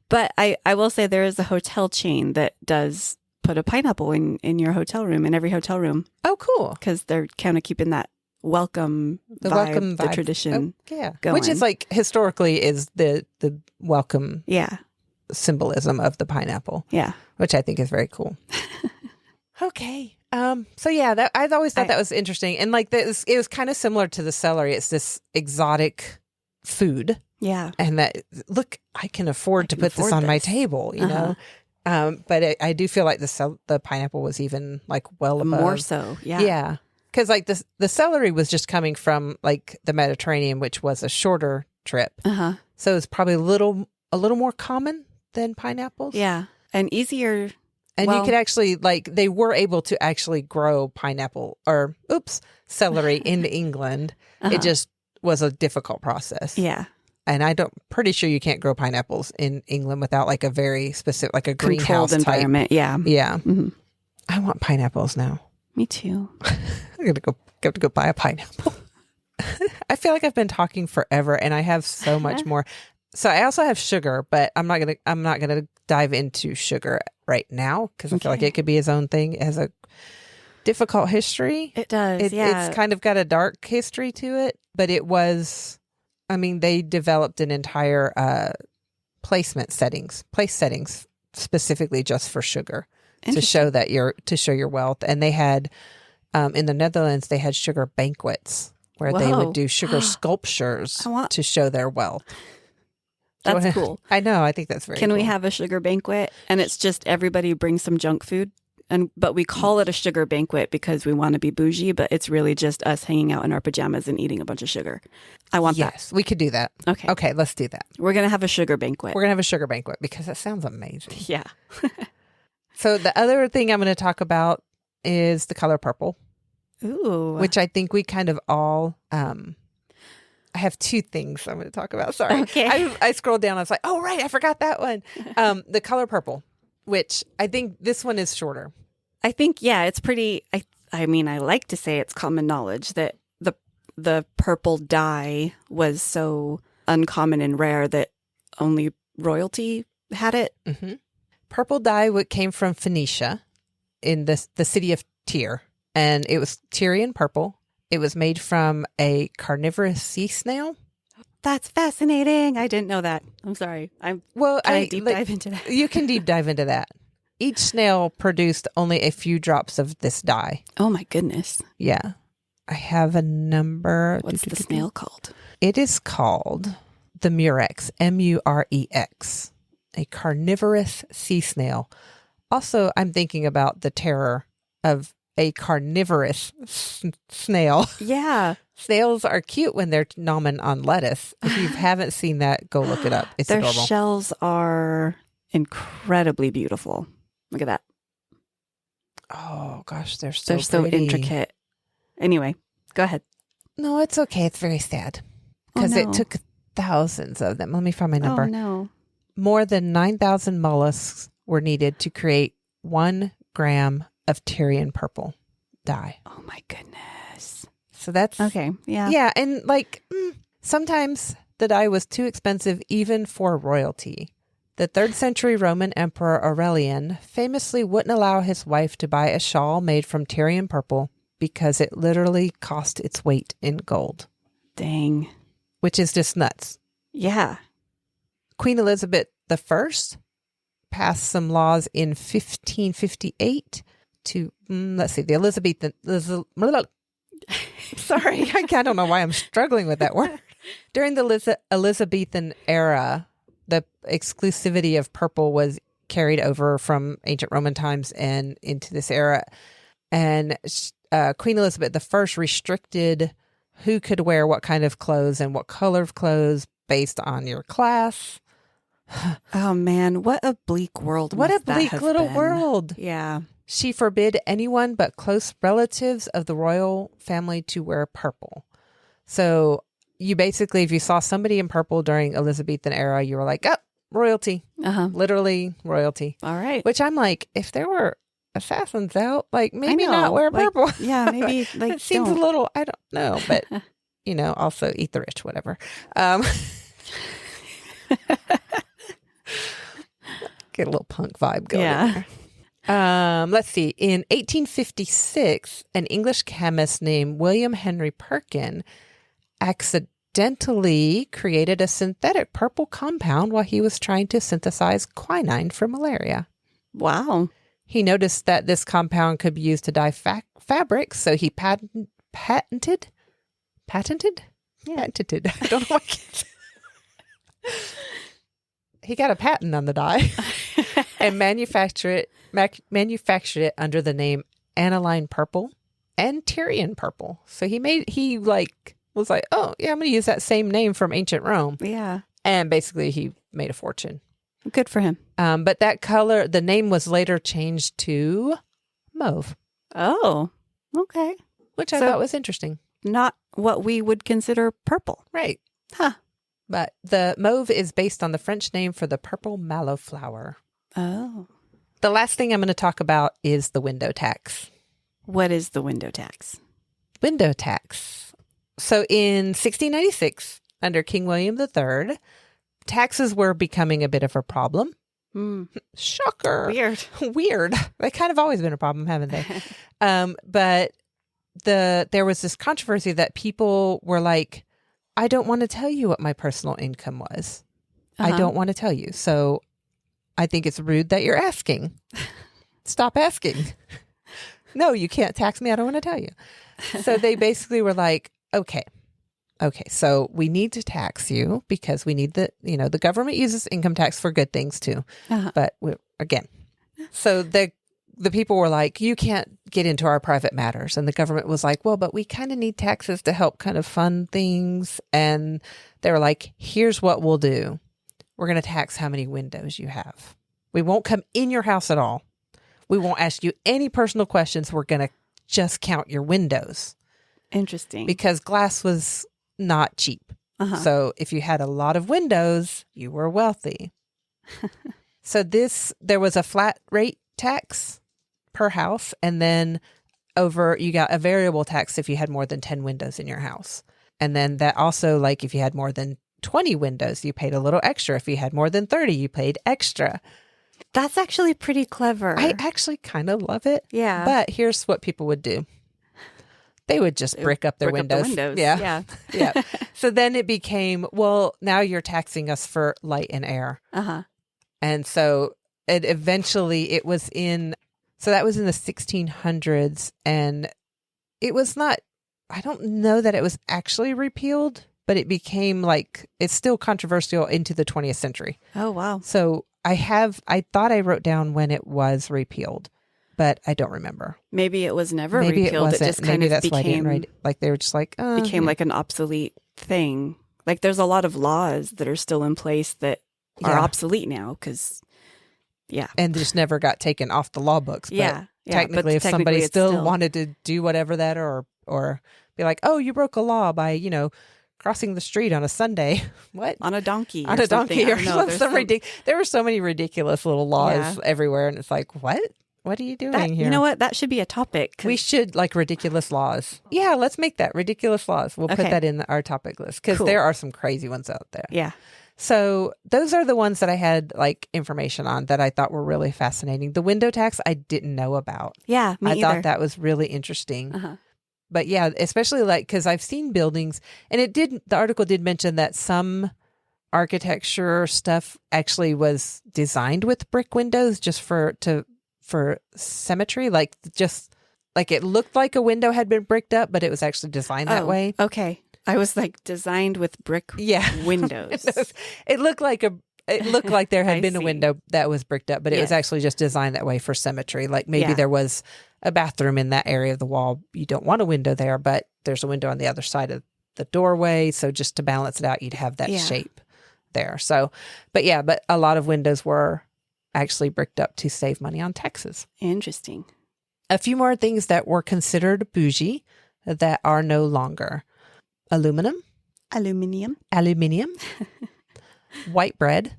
But I will say there is a hotel chain that does put a pineapple in your hotel room, in every hotel room. Oh, cool. Because they're kind of keeping that welcome vibe, the tradition going. Which is like historically is the welcome symbolism of the pineapple. Yeah. Which I think is very cool. Okay. So yeah, I've always thought that was interesting. And like it was kind of similar to the celery. It's this exotic food. Yeah. And that, look, I can afford to put this on my table, you know? But I do feel like the pineapple was even like well above. More so. Yeah. Yeah. Because like the celery was just coming from like the Mediterranean, which was a shorter trip. So it's probably a little more common than pineapples. Yeah. And easier. And you could actually like, they were able to actually grow celery in England. It just was a difficult process. Yeah. And pretty sure you can't grow pineapples in England without like a very specific, like a controlled greenhouse environment. type. Yeah. Yeah. Mm-hmm. I want pineapples now. Me too. I'm going to go buy a pineapple. I feel like I've been talking forever and I have so much more. So I also have sugar, but I'm not going to dive into sugar right now because I feel like it could be its own thing. It has a difficult history. It does. It's kind of got a dark history to it, but it was, I mean, they developed an entire place settings specifically just for sugar to show your wealth. And they had in the Netherlands, they had sugar banquets where they would do sugar sculptures to show their wealth. That's cool. I know. I think that's very Can cool. we have a sugar banquet? And it's just everybody brings some junk food. But we call it a sugar banquet because we want to be bougie, but it's really just us hanging out in our pajamas and eating a bunch of sugar. I want that. Yes, we could do that. Okay, let's do that. We're going to have a sugar banquet. We're going to have a sugar banquet because that sounds amazing. Yeah. So the other thing I'm going to talk about is the color purple. Ooh. Which I think we kind of all, I have two things I'm going to talk about. Sorry. Okay. I scrolled down. I was like, oh, right. I forgot that one. The color purple, which I think this one is shorter. I think, it's pretty, I mean, I like to say it's common knowledge that the purple dye was so uncommon and rare that only royalty had it. Mm-hmm. Purple dye came from Phoenicia in the city of Tyre, and it was Tyrian purple. It was made from a carnivorous sea snail. That's fascinating. I didn't know that. I'm sorry. Can I deep dive into that? You can deep dive into that. Each snail produced only a few drops of this dye. Oh my goodness. Yeah. I have a number. What's the snail called? It is called the Murex, Murex, a carnivorous sea snail. Also, I'm thinking about the terror of a carnivorous snail. Yeah. Snails are cute when they're nomming on lettuce. If you haven't seen that, go look it up. It's Their adorable. shells are incredibly beautiful. Look at that. Oh, gosh, they're so pretty. Intricate. Anyway, go ahead. No, it's okay. It's very sad because it took thousands of them. Let me find my number. Oh, no. More than 9,000 mollusks were needed to create 1 gram of Tyrian purple dye. Oh, my goodness. Yes. So that's Okay. Yeah. Yeah, and like sometimes the dye was too expensive even for royalty. The 3rd century Roman Emperor Aurelian famously wouldn't allow his wife to buy a shawl made from Tyrian purple because it literally cost its weight in gold. Dang. Which is just nuts. Yeah. Queen Elizabeth I passed some laws in 1558 to, let's see, the Elizabethan... Sorry, I don't know why I'm struggling with that word. During the Elizabethan era, the exclusivity of purple was carried over from ancient Roman times and into this era. And Queen Elizabeth I restricted who could wear what kind of clothes and what color of clothes based on your class. Oh, man. What a bleak world. What a must that bleak have little been. world. Yeah. She forbid anyone but close relatives of the royal family to wear purple. So you basically, if you saw somebody in purple during Elizabethan era, you were like, oh, royalty. Literally royalty. All right. Which I'm like, if there were assassins out, like maybe know, not wear like, purple. Yeah, maybe like it seems don't. a little, I don't know, but also eat the rich, whatever. Get a little punk vibe going in there. Let's see. In 1856, an English chemist named William Henry Perkin accidentally created a synthetic purple compound while he was trying to synthesize quinine for malaria. Wow. He noticed that this compound could be used to dye fabrics, so he patented? Yeah. Patented. I don't know why I can't. He got a patent on the dye and manufactured it under the name aniline purple and Tyrian purple. So he was like, oh yeah, I'm going to use that same name from ancient Rome. Yeah. And basically he made a fortune. Good for him. But that color, the name was later changed to mauve. Oh, okay. Which I thought was interesting. Not what we would consider purple. Right. Huh. But the mauve is based on the French name for the purple mallow flower. Oh. The last thing I'm going to talk about is the window tax. What is the window tax? Window tax. So in 1696, under King William III, taxes were becoming a bit of a problem. Shocker. Weird. They kind of always been a problem, haven't they? But there was this controversy that people were like, I don't want to tell you what my personal income was. I don't want to tell you. So I think it's rude that you're asking. Stop asking. No, you can't tax me. I don't want to tell you. So they basically were like, okay, so we need to tax you because we need the government uses income tax for good things too. But so the people were like, you can't get into our private matters. And the government was like, well, but we kind of need taxes to help kind of fund things. And they were like, here's what we'll do. We're going to tax how many windows you have. We won't come in your house at all. We won't ask you any personal questions. We're going to just count your windows. Interesting. Because glass was not cheap. So if you had a lot of windows, you were wealthy. So there was a flat rate tax per house, and then you got a variable tax if you had more than 10 windows in your house. And then that also, like if you had more than 20 windows, you paid a little extra. If you had more than 30, you paid extra. That's actually pretty clever. I actually kind of love it. Yeah. But here's what people would do. They would just brick up their windows. Yeah. Yeah. So then it became, well, now you're taxing us for light and air. And so it was in the 1600s, and it was not, I don't know that it was actually repealed, but it became it's still controversial into the 20th century. Oh, wow. So I thought I wrote down when it was repealed, but I don't remember. Maybe it was never Maybe repealed. It wasn't. It just kind Maybe of that's became, why I didn't write it. Like they were just like, became like an obsolete thing. Like there's a lot of laws that are still in place that are obsolete now because, and just never got taken off the law books. But technically, if somebody still wanted to do whatever that or be like, oh, you broke a law by, crossing the street on a Sunday. What? On a donkey. There were so many ridiculous little laws everywhere. And it's like, what? What are you doing here? You know what? That should be a topic. 'Cause- We should, like, ridiculous laws. Yeah, let's make that ridiculous laws. We'll put that in our topic list because there are some crazy ones out there. Yeah. So those are the ones that I had like information on that I thought were really fascinating. The window tax I didn't know about. Yeah, me either. thought that was really interesting. Uh-huh. But yeah, especially like because I've seen buildings, and the article did mention that some architecture stuff actually was designed with brick windows just for symmetry, like just like it looked like a window had been bricked up, but it was actually designed that way. Okay. I was like designed with brick windows. It looked like there had been a window that was bricked up, but it was actually just designed that way for symmetry. Like maybe there was a bathroom in that area of the wall. You don't want a window there, but there's a window on the other side of the doorway. So just to balance it out, you'd have that shape there. So, but a lot of windows were actually bricked up to save money on taxes. Interesting. A few more things that were considered bougie that are no longer. Aluminium, white bread.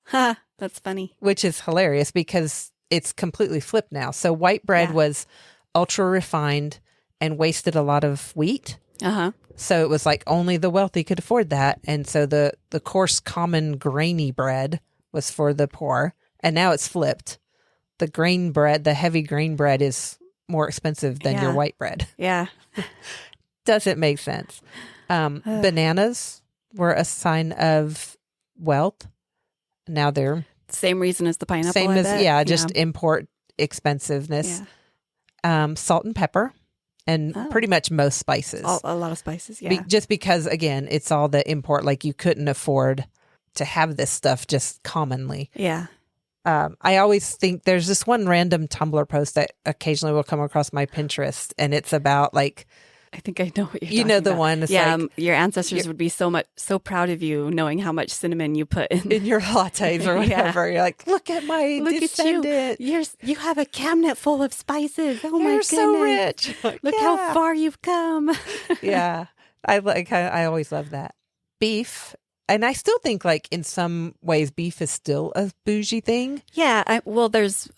Ha, that's funny. Which is hilarious because it's completely flipped now. So white bread was ultra refined and wasted a lot of wheat. Uh-huh. So it was like only the wealthy could afford that. And so the coarse, common, grainy bread was for the poor. And now it's flipped. The grain bread, the heavy grain bread is more expensive than your white bread. Yeah. Doesn't make sense. Bananas were a sign of wealth. Now they're same reason as the pineapple. Same as just import expensiveness. Yeah. Salt and pepper, and pretty much most spices. A lot of spices. Yeah. Just because again, it's all the import. Like you couldn't afford to have this stuff just commonly. Yeah. I always think there's this one random Tumblr post that occasionally will come across my Pinterest, and it's about like. I think I know what you're talking You know the about. one. It's like, your ancestors would be so proud of you knowing how much cinnamon you put in your lattes or whatever. You're like, look at my descendant. You have a cabinet full of spices. Oh my goodness. You're so rich. Look how far you've come. Yeah. I always love that. Beef. And I still think like in some ways beef is still a bougie thing. Yeah. There's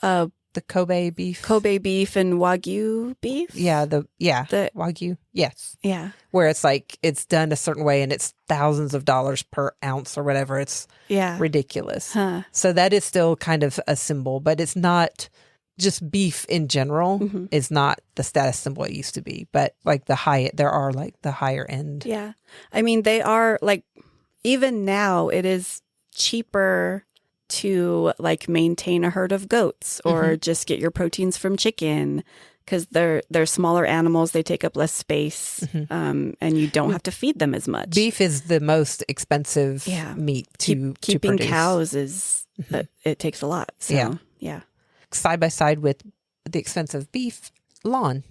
the Kobe beef and Wagyu beef. Yeah, the Wagyu. Yes. Yeah. Where it's like it's done a certain way and it's thousands of dollars per ounce or whatever. It's ridiculous. Huh. So that is still kind of a symbol, but it's not just beef in general is not the status symbol it used to be. But like there are like the higher end. Yeah. I mean, they are like, even now it is cheaper to like maintain a herd of goats or just get your proteins from chicken because they're smaller animals. They take up less space and you don't have to feed them as much. Beef is the most expensive meat to keeping produce. Cows is it takes a lot. So, yeah. Side by side with the expensive beef, lawn.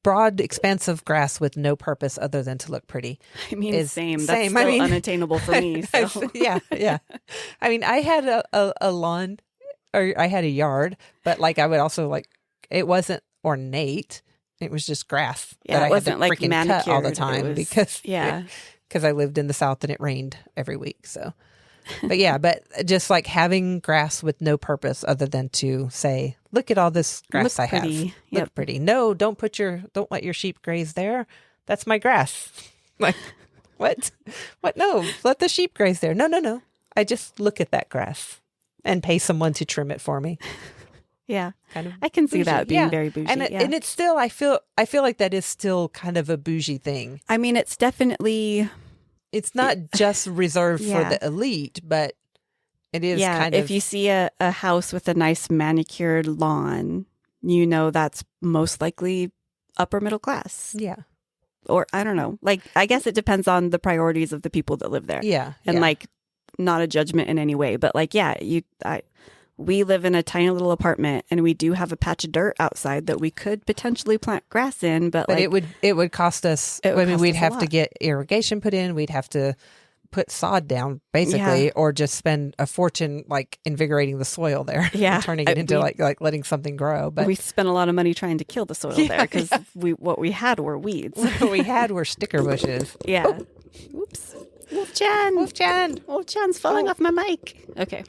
Broad, expansive grass with no purpose other than to look pretty. I mean, same. That's still unattainable for me. So. Yeah. I mean, I had a lawn, or I had a yard, but like I would also like it wasn't ornate. It was just grass. Yeah, that it wasn't like freaking manicured cut all the time because I lived in the South and it rained every week. So, but just like having grass with no purpose other than to say, look at all this grass I have. Look pretty. No, don't let your sheep graze there. That's my grass. Like, what? What? No, let the sheep graze there. No. I just look at that grass and pay someone to trim it for me. Yeah, kind of. I can see that being very bougie. And it's still, I feel like that is still kind of a bougie thing. I mean, it's definitely. It's not just reserved for the elite, but it is kind of. If you see a house with a nice manicured lawn, you know that's most likely upper middle class. Yeah. Or I don't know. Like, I guess it depends on the priorities of the people that live there. Yeah. And like, not a judgment in any way, but like, we live in a tiny little apartment and we do have a patch of dirt outside that we could potentially plant grass in, but like, it would cost us. We'd have to get irrigation put in. We'd have to put sod down basically, or just spend a fortune like invigorating the soil there, and turning it into like letting something grow. But we spent a lot of money trying to kill the soil there because what we had were weeds. What we had were sticker bushes. Yeah. Oops. Wolfchan's falling off my mic. Okay.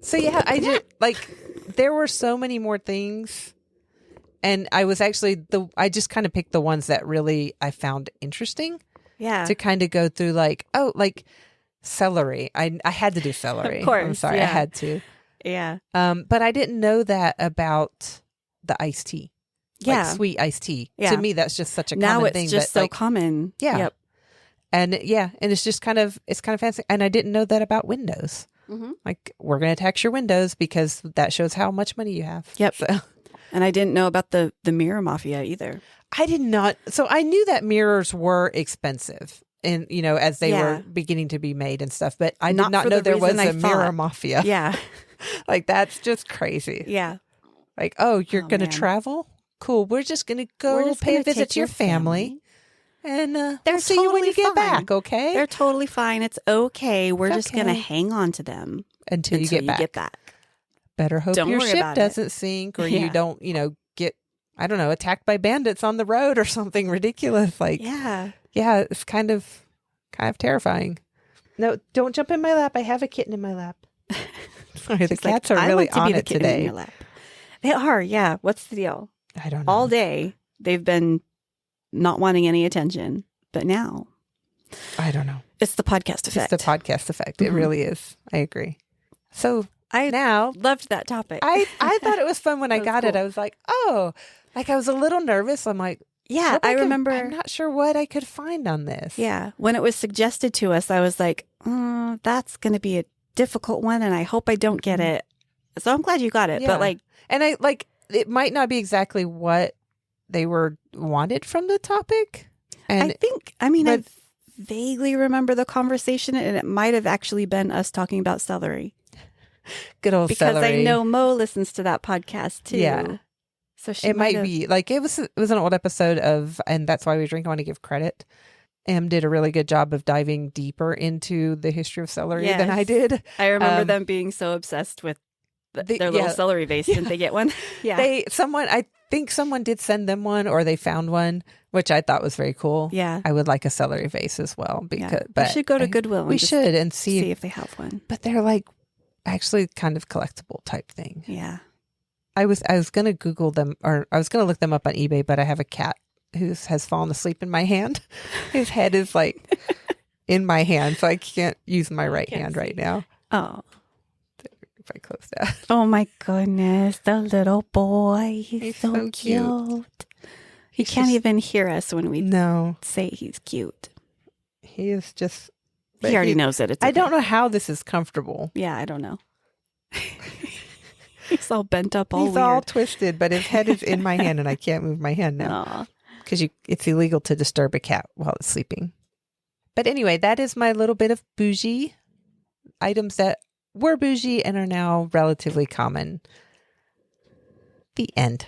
So yeah, I just there were so many more things, and I was actually I just kind of picked the ones that really I found interesting. Yeah. To kind of go through celery. I had to do celery. Of course. I'm sorry, yeah. I had to. Yeah. But I didn't know that about the iced tea. Yeah. Like sweet iced tea. Yeah. To me, that's just such a now common it's thing. just so common. Yeah. Yep. And it's just kind of fancy. And I didn't know that about windows. Mm-hmm. Like, we're going to tax your windows because that shows how much money you have. Yep. So. And I didn't know about the mirror mafia either. I did not. So I knew that mirrors were expensive. And, as they were beginning to be made and stuff. But I did not know there was a mirror mafia. Yeah. That's just crazy. Yeah. Like, oh, you're going to travel? Cool. We're just going to go pay a visit to your family. And we'll see you when you get back, okay? They're totally fine. It's okay. We're just going to hang on to them until you get back. Better hope your ship doesn't sink, or you don't, get, I don't know, attacked by bandits on the road or something ridiculous. Like, yeah, it's kind of terrifying. No, don't jump in my lap. I have a kitten in my lap. Sorry, the cats are really on it today. In your lap. They are, yeah. What's the deal? I don't know. All day they've been not wanting any attention, but now I don't know. It's the podcast effect. It's the podcast effect. It really is. I agree. So I now loved that topic. I thought it was fun when I got it. I was like, oh, I was a little nervous. I'm like, yeah, I remember. I'm not sure what I could find on this. Yeah, when it was suggested to us, I was like, that's going to be a difficult one, and I hope I don't get it. So I'm glad you got it. Yeah. But it might not be exactly what they wanted from the topic. And I vaguely remember the conversation, and it might have actually been us talking about celery. Good old celery. Because I know Mo listens to that podcast too. Yeah. So it might be it was an old episode of, and that's why we drink. I want to give credit. Em did a really good job of diving deeper into the history of celery than I did. I remember them being so obsessed with their little celery vase. Didn't they get one? Yeah. I think someone did send them one, or they found one, which I thought was very cool. Yeah. I would like a celery vase as well. But we should go to Goodwill. We should and see if they have one. But they're actually kind of collectible type thing. Yeah. I was going to Google them, or I was going to look them up on eBay, but I have a cat who has fallen asleep in my hand. His head is in my hand, so I can't use my right hand right now. Oh. If I close that. Oh my goodness, the little boy. He's so cute. He can't even hear us when we say he's cute. He is just... He already knows it. It's okay. I don't know how this is comfortable. Yeah, I don't know. He's all bent up, all weird. He's all twisted, but his head is in my hand, and I can't move my hand now. Because it's illegal to disturb a cat while it's sleeping. But anyway, that is my little bit of bougie items that were bougie and are now relatively common. The end.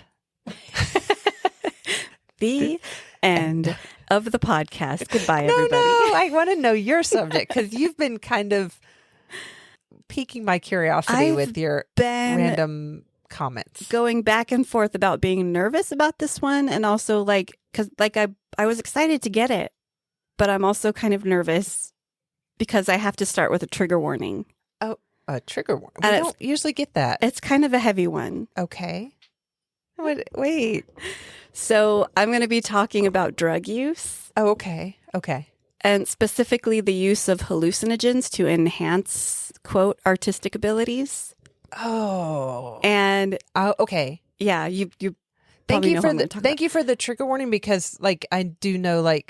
The end of the podcast. Goodbye, everybody. No, I want to know your subject, because you've been kind of piquing my curiosity with your random comments. Going back and forth about being nervous about this one, and also because I was excited to get it, but I'm also kind of nervous because I have to start with a trigger warning. Oh, a trigger warning. We don't usually get that. It's kind of a heavy one. Okay. Wait. So I'm going to be talking about drug use. Oh, okay. Okay. And specifically the use of hallucinogens to enhance, quote, artistic abilities. Oh. And okay. Yeah, you thank you for the trigger warning, because I do know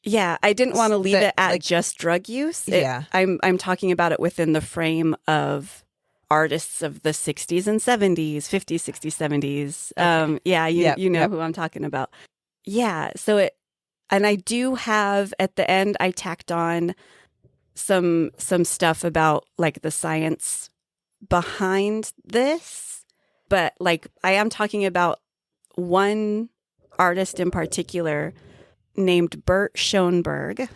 yeah, I didn't want to leave it at just drug use. I'm talking about it within the frame of artists of the 60s and 70s, 50s, 60s, 70s. Okay. You know who I'm talking about. Yeah, so and I do have at the end, I tacked on some stuff about the science behind this, but I am talking about one artist in particular named Burt Shonberg.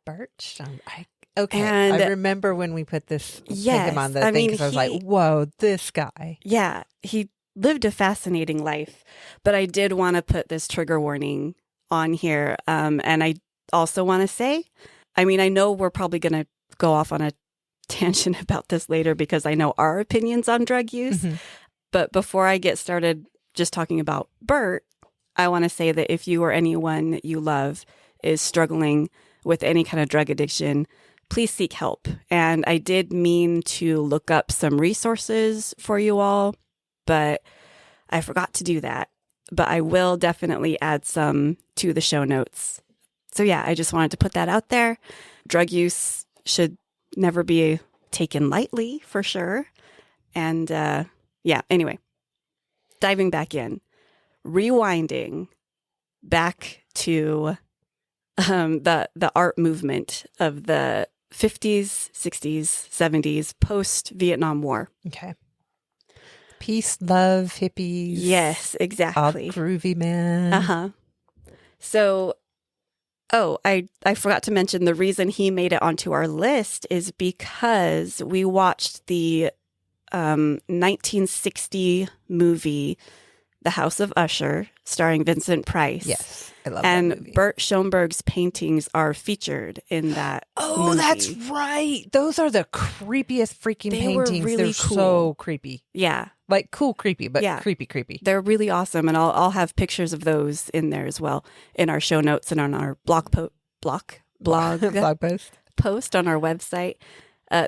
Burt Shonberg. Okay, and I remember when we put this him on the thing, because I was like, whoa, this guy. Yeah, he lived a fascinating life, but I did want to put this trigger warning on here. And I also want to say, I know we're probably going to go off on a tangent about this later because I know our opinions on drug use. Mm-hmm. But before I get started just talking about Burt, I want to say that if you or anyone that you love is struggling with any kind of drug addiction, please seek help. And I did mean to look up some resources for you all, but I forgot to do that. But I will definitely add some to the show notes. So yeah, I just wanted to put that out there. Drug use should never be taken lightly, for sure. And anyway, diving back in, rewinding back to the art movement of the 50s, 60s, 70s, post-Vietnam War. Okay. Peace, love, hippies. Yes, exactly. All groovy, man. Uh-huh. So, I forgot to mention the reason he made it onto our list is because we watched the 1960 movie, The House of Usher, starring Vincent Price. Yes, I love and that movie. Burt Shonberg's paintings are featured in that movie. That's right. Those are the creepiest freaking They were paintings. really They're cool. so creepy. Yeah. Like cool creepy, but Yeah. creepy. They're really awesome. And I'll have pictures of those in there as well in our show notes and on our blog Blog post on our website.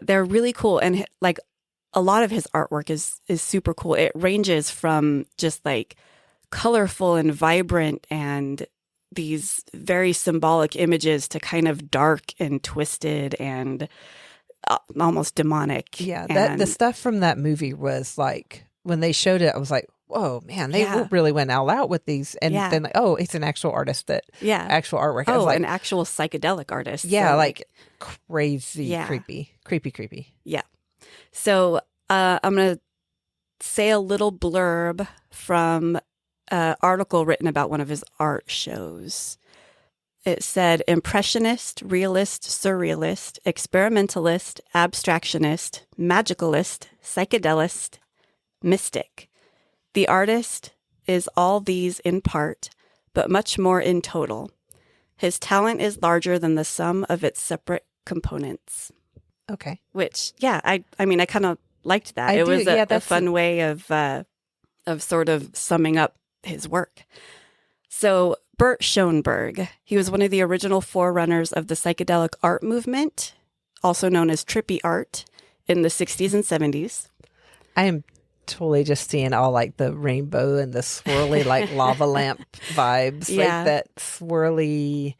They're really cool. And like a lot of his artwork is super cool. It ranges from just like colorful and vibrant and these very symbolic images to kind of dark and twisted and almost demonic. Yeah, And the stuff from that movie was like, when they showed it, I was like, whoa, man, they really went all out with these. And then like, oh, it's an actual artist actual artwork. I was like, an actual psychedelic artist. Yeah, So, like crazy, Yeah. creepy. Yeah. So I'm going to say a little blurb from an article written about one of his art shows. It said, impressionist, realist, surrealist, experimentalist, abstractionist, magicalist, psychedelist, mystic. The artist is all these in part, but much more in total. His talent is larger than the sum of its separate components. Okay. Which, I mean, I kind of liked that. I It do. was Yeah, a fun way of sort of summing up his work. So Burt Shonberg, he was one of the original forerunners of the psychedelic art movement, also known as trippy art, in the 60s and 70s. I am totally just seeing all like the rainbow and the swirly like lava lamp vibes. Yeah. Like that swirly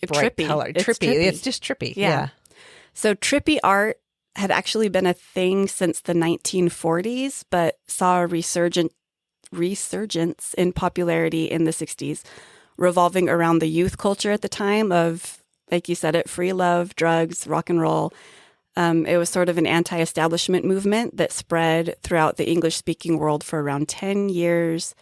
bright Trippy. color. It's Trippy. trippy. It's just trippy. Yeah. So trippy art had actually been a thing since the 1940s, but saw a resurgence in popularity in the 60s, revolving around the youth culture at the time of, like you said it, free love, drugs, rock and roll. It was sort of an anti-establishment movement that spread throughout the English-speaking world for around 10 years.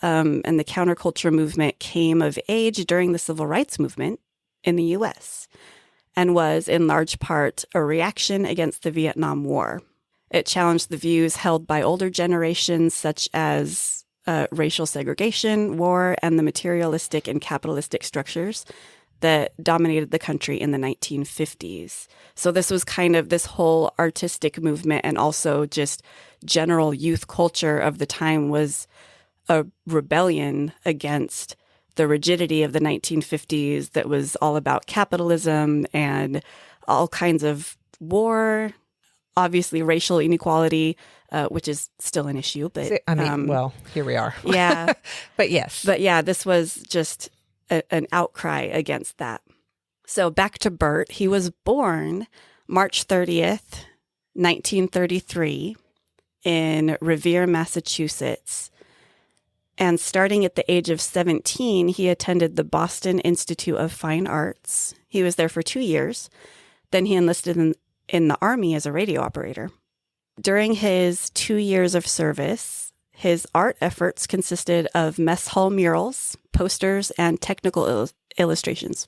And the counterculture movement came of age during the civil rights movement in the U.S. and was, in large part, a reaction against the Vietnam War. It challenged the views held by older generations, such as racial segregation, war, and the materialistic and capitalistic structures that dominated the country in the 1950s. So this was kind of this whole artistic movement and also just general youth culture of the time was a rebellion against the rigidity of the 1950s that was all about capitalism and all kinds of war, obviously racial inequality, which is still an issue. But I mean, well, here we are. Yeah. But yes. But yeah, this was just an outcry against that. So back to Burt. He was born March 30th, 1933 in Revere, Massachusetts. And starting at the age of 17, he attended the Boston Institute of Fine Arts. He was there for 2 years. Then he enlisted in the Army as a radio operator. During his 2 years of service, his art efforts consisted of mess hall murals, posters, and technical illustrations.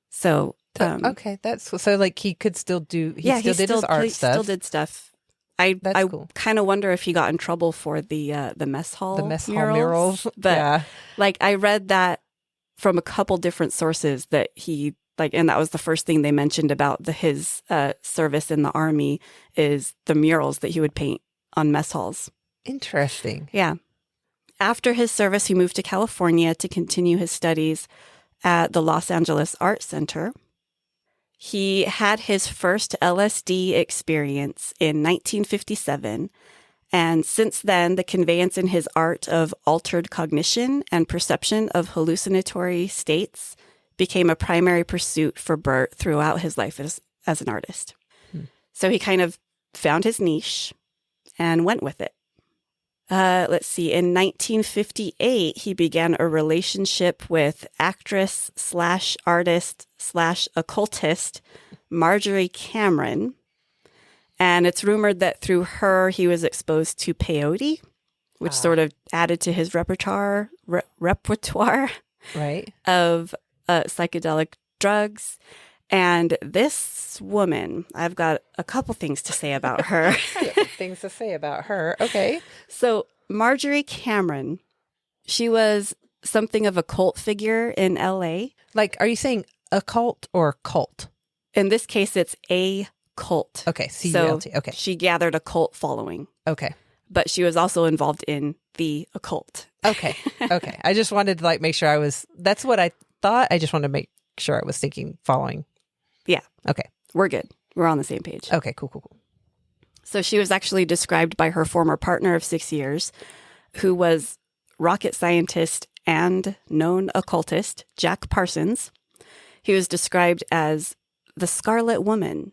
So, okay, that's so like he could still do. He still did his art he stuff. Still did stuff. I cool. kind of wonder if he got in trouble for the mess hall murals. But yeah. like I read that from a couple different sources that he and that was the first thing they mentioned about his service in the army is the murals that he would paint on mess halls. Interesting. Yeah. After his service, he moved to California to continue his studies at the Los Angeles Art Center. He had his first LSD experience in 1957, and since then, the conveyance in his art of altered cognition and perception of hallucinatory states became a primary pursuit for Burt throughout his life as an artist. So he kind of found his niche and went with it. Let's see. In 1958, he began a relationship with actress/artist/occultist Marjorie Cameron. And it's rumored that through her, he was exposed to peyote, which sort of added to his repertoire Right. of psychedelic drugs. And this woman, I've got a couple things to say about her. Things to say about her. Okay. So Marjorie Cameron, she was something of a cult figure in LA. Like, are you saying occult or cult? In this case, it's a cult. Okay. C-U-L-T. Okay. She gathered a cult following. Okay. But she was also involved in the occult. Okay. Okay. I just wanted to make sure that's what I thought. I just wanted to make sure I was thinking following. Yeah. Okay. We're good. We're on the same page. Okay. Cool. So she was actually described by her former partner of 6 years, who was rocket scientist and known occultist Jack Parsons. He was described as the Scarlet Woman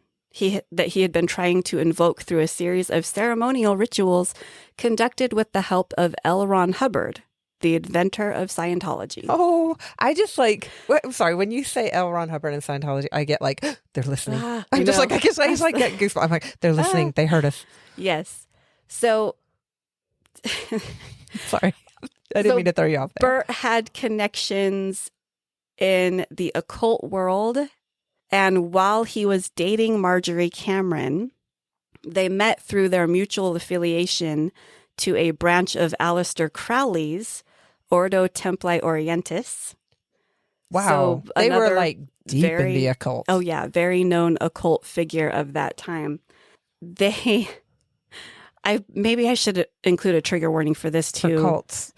that he had been trying to invoke through a series of ceremonial rituals conducted with the help of L. Ron Hubbard, the inventor of Scientology. Oh, I just I'm sorry, when you say L. Ron Hubbard and Scientology, I get they're listening. I'm just I get goosebumps. I'm like, they're listening. They heard us. Yes. So, sorry. I didn't mean to throw you off there. Burt had connections in the occult world. And while he was dating Marjorie Cameron, they met through their mutual affiliation to a branch of Aleister Crowley's Ordo Templi Orientis. Wow. So they were deep in the occult. Oh, yeah. Very known occult figure of that time. Maybe I should include a trigger warning for this too. For cults.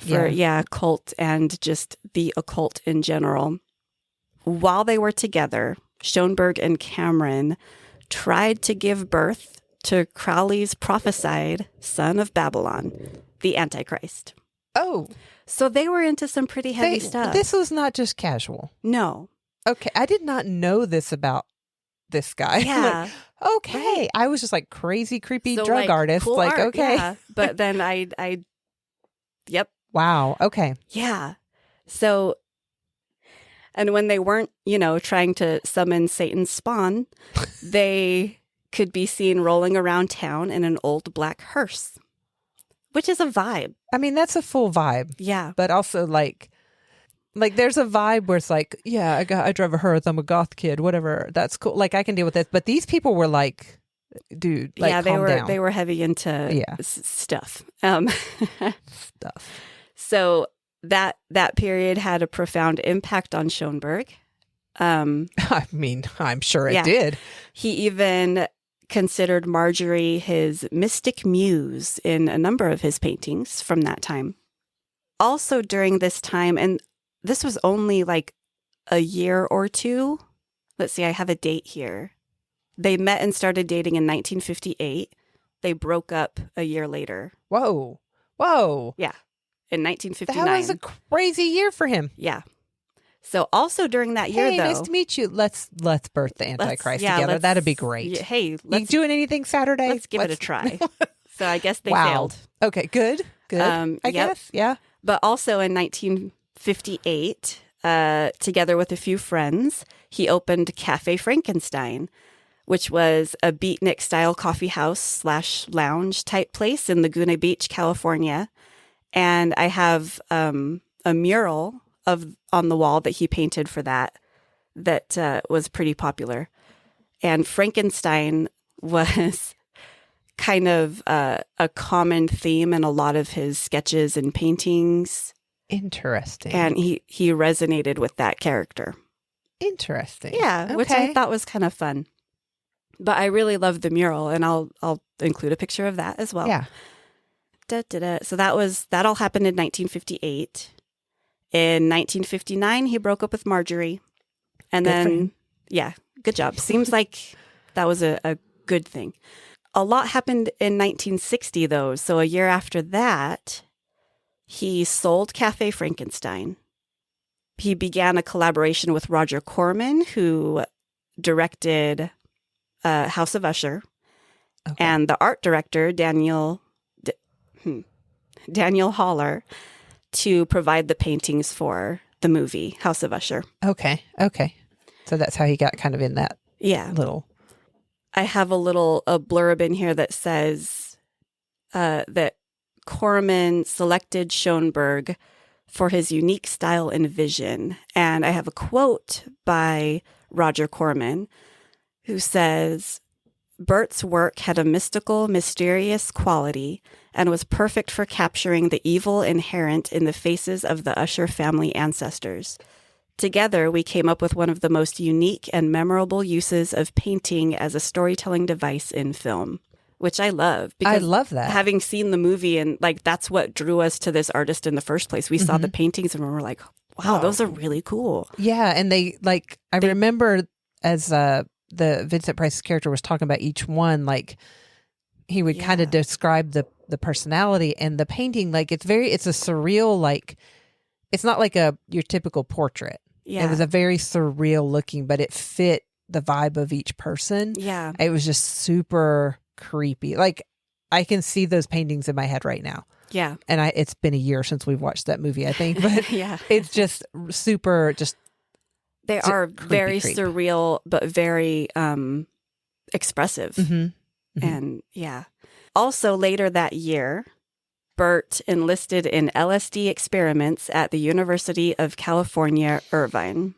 Cult and just the occult in general. While they were together, Shonberg and Cameron tried to give birth to Crowley's prophesied son of Babylon, the Antichrist. Oh. So they were into some pretty heavy stuff. This was not just casual. No. Okay. I did not know this about this guy. Yeah. Okay. Right. I was just crazy, creepy drug artist. Cool art, okay. Yeah. But then yep. Wow. Okay. Yeah. So, and when they weren't, trying to summon Satan's spawn, they could be seen rolling around town in an old black hearse, which is a vibe. I mean, that's a full vibe. Yeah. But also there's a vibe where it's I drive a hearse. I'm a goth kid, whatever. That's cool. I can deal with this. But these people were dude, yeah, calm down. They were heavy into stuff. Stuff. So that period had a profound impact on Shonberg. I mean, I'm sure it did. He even considered Marjorie his mystic muse in a number of his paintings from that time. Also during this time, and this was only a year or two. Let's see, I have a date here. They met and started dating in 1958. They broke up a year later. Whoa. Yeah. In 1959. That was a crazy year for him. Yeah. So also during that year, though. Nice to meet you. Let's birth the Antichrist together. That'd be great. Hey, you doing anything Saturday? Let's give it a try. So I guess they wow. failed. Okay, good. I guess, yeah. But also in 1958, together with a few friends, he opened Cafe Frankenstein, which was a beatnik-style coffee house / lounge type place in Laguna Beach, California. And I have a mural on the wall that he painted for that was pretty popular. And Frankenstein was kind of a common theme in a lot of his sketches and paintings. Interesting. And he resonated with that character. Interesting. Yeah, which I thought was kind of fun. But I really love the mural, and I'll include a picture of that as well. Yeah. So that all happened in 1958. In 1959, he broke up with Marjorie. And Good for then, him. yeah, good job. Seems like that was a good thing. A lot happened in 1960, though. So a year after that, he sold Cafe Frankenstein. He began a collaboration with Roger Corman, who directed House of Usher, and the art director, Daniel Haller, to provide the paintings for the movie House of Usher. Okay. So that's how he got kind of in that little... I have a blurb in here that says that Corman selected Shonberg for his unique style and vision. And I have a quote by Roger Corman who says, Burt's work had a mystical, mysterious quality and was perfect for capturing the evil inherent in the faces of the Usher family ancestors. Together, we came up with one of the most unique and memorable uses of painting as a storytelling device in film, which I love. I love that. Having seen the movie, and like that's what drew us to this artist in the first place. We saw the paintings and we were like, wow, those are really cool. Yeah, and I remember as the Vincent Price's character was talking about each one, like he would kind of describe the personality and the painting. Like it's a surreal, like it's not like your typical portrait. Yeah. It was a very surreal looking, but it fit the vibe of each person. Yeah. It was just super creepy. Like I can see those paintings in my head right now. Yeah. And it's been a year since we've watched that movie, I think, but it's just super, they are very creep. surreal, but very expressive. Mm-hmm. And also later that year, Burt enlisted in LSD experiments at the University of California, Irvine.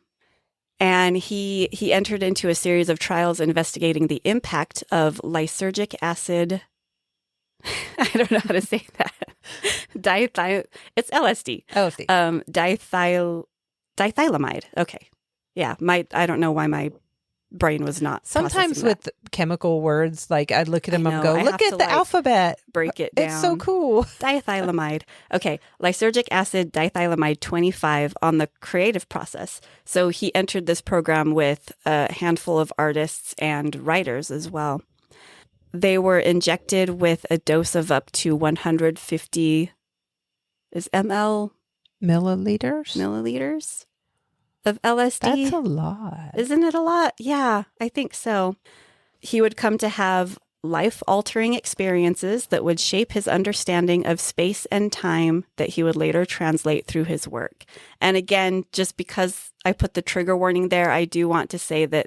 And he entered into a series of trials investigating the impact of lysergic acid. I don't know how to say that. It's LSD. LSD. Dithylamide. Okay. Yeah. I don't know why my brain was not. Sometimes with chemical words, like I'd look at them and go, look at the alphabet. Break it down. It's so cool. Dithylamide. Okay. Lysergic acid dithylamide 25 on the creative process. So he entered this program with a handful of artists and writers as well. They were injected with a dose of up to 150 milliliters of LSD. That's a lot. Isn't it a lot? Yeah, I think so. He would come to have life-altering experiences that would shape his understanding of space and time that he would later translate through his work. And again, just because I put the trigger warning there, I do want to say that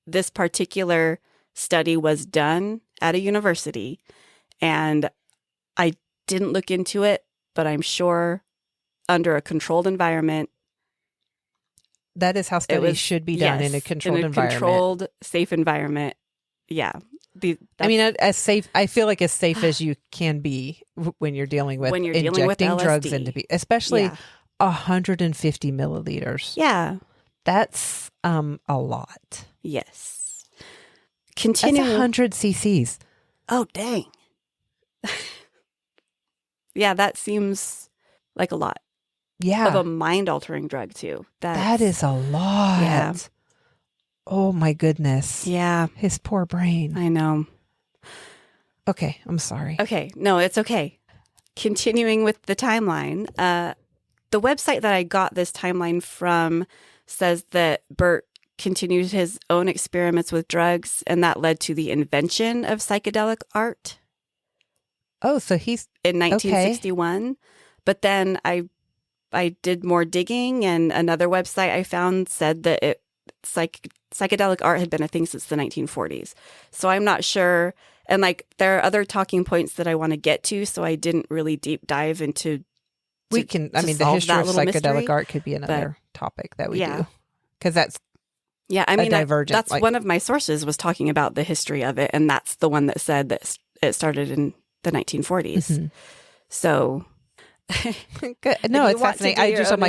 this particular study was done at a university, and I didn't look into it, but I'm sure under a controlled environment. That is how studies should be done, in a controlled environment. Controlled, safe environment. Yeah. As safe. I feel like as safe as you can be when you're dealing with injecting drugs into people, especially 150 milliliters. Yeah, that's a lot. Yes. That's 100 cc's. Oh, dang. Yeah, that seems like a lot. Yeah. Of a mind-altering drug, too. That is a lot. Yeah. Oh, my goodness. Yeah. His poor brain. I know. Okay, I'm sorry. Okay, no, it's okay. Continuing with the timeline, the website that I got this timeline from says that Burt continued his own experiments with drugs, and that led to the invention of psychedelic art. Oh, so he's... in 1961. Okay. But then I did more digging, and another website I found said that psychedelic art had been a thing since the 1940s. So I'm not sure. And there are other talking points that I want to get to, so I didn't really deep dive into. The history of psychedelic art could be another topic that we do. Because that's divergent. That's one of my sources was talking about the history of it, and that's the one that said that it started in the 1940s. Mm-hmm. So Good. No, you it's want to fascinating. do your own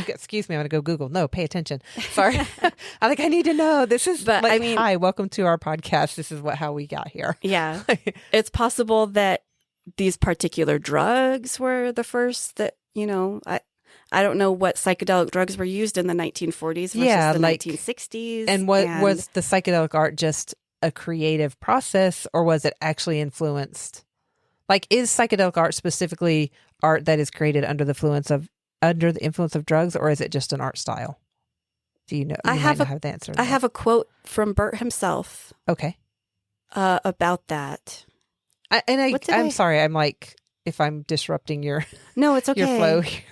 Excuse me, I'm going to go Google. No, pay attention. Sorry. I need to know. This is But, like, I mean- hi, welcome to our podcast. This is how we got here. Yeah. It's possible that these particular drugs were the first that, I don't know what psychedelic drugs were used in the 1940s versus the 1960s. And was the psychedelic art just a creative process, or was it actually influenced? Like, is psychedelic art specifically art that is created under the influence of drugs, or is it just an art style? Do you know? I have the answer. I have a quote from Burt himself. Okay. About that. I'm sorry. I'm like, if I'm disrupting your no, it's okay. Your flow here.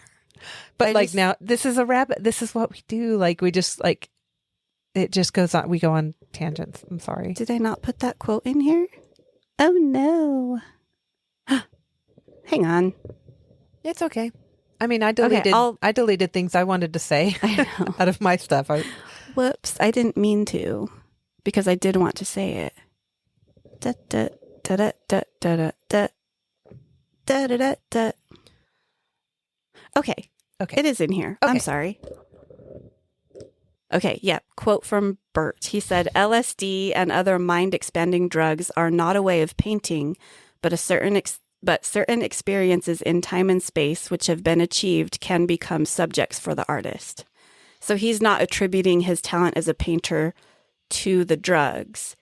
But now this is a rabbit. This is what we do. Like, we just it just goes on. We go on tangents. I'm sorry. Did I not put that quote in here? Oh no. Hang on. It's okay. I mean, I deleted things I wanted to say out of my stuff. Whoops. I didn't mean to, because I did want to say it. Da, da, da, da, da, da, da, da, da, da, da. Okay. It is in here. Okay. I'm sorry. Okay. Yeah. Quote from Burt. He said, LSD and other mind-expanding drugs are not a way of painting, but certain experiences in time and space which have been achieved can become subjects for the artist. So he's not attributing his talent as a painter to the drugs.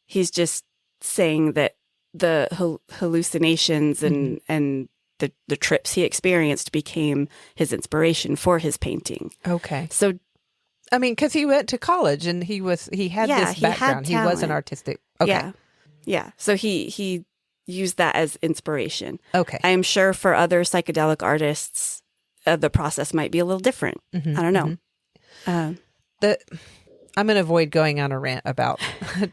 He's just saying that the hallucinations and the trips he experienced became his inspiration for his painting. Okay. So, I mean, because he went to college and he had this background. He was an artistic. Okay. Yeah. So he used that as inspiration. Okay. I am sure for other psychedelic artists, the process might be a little different. I don't know. I'm going to avoid going on a rant about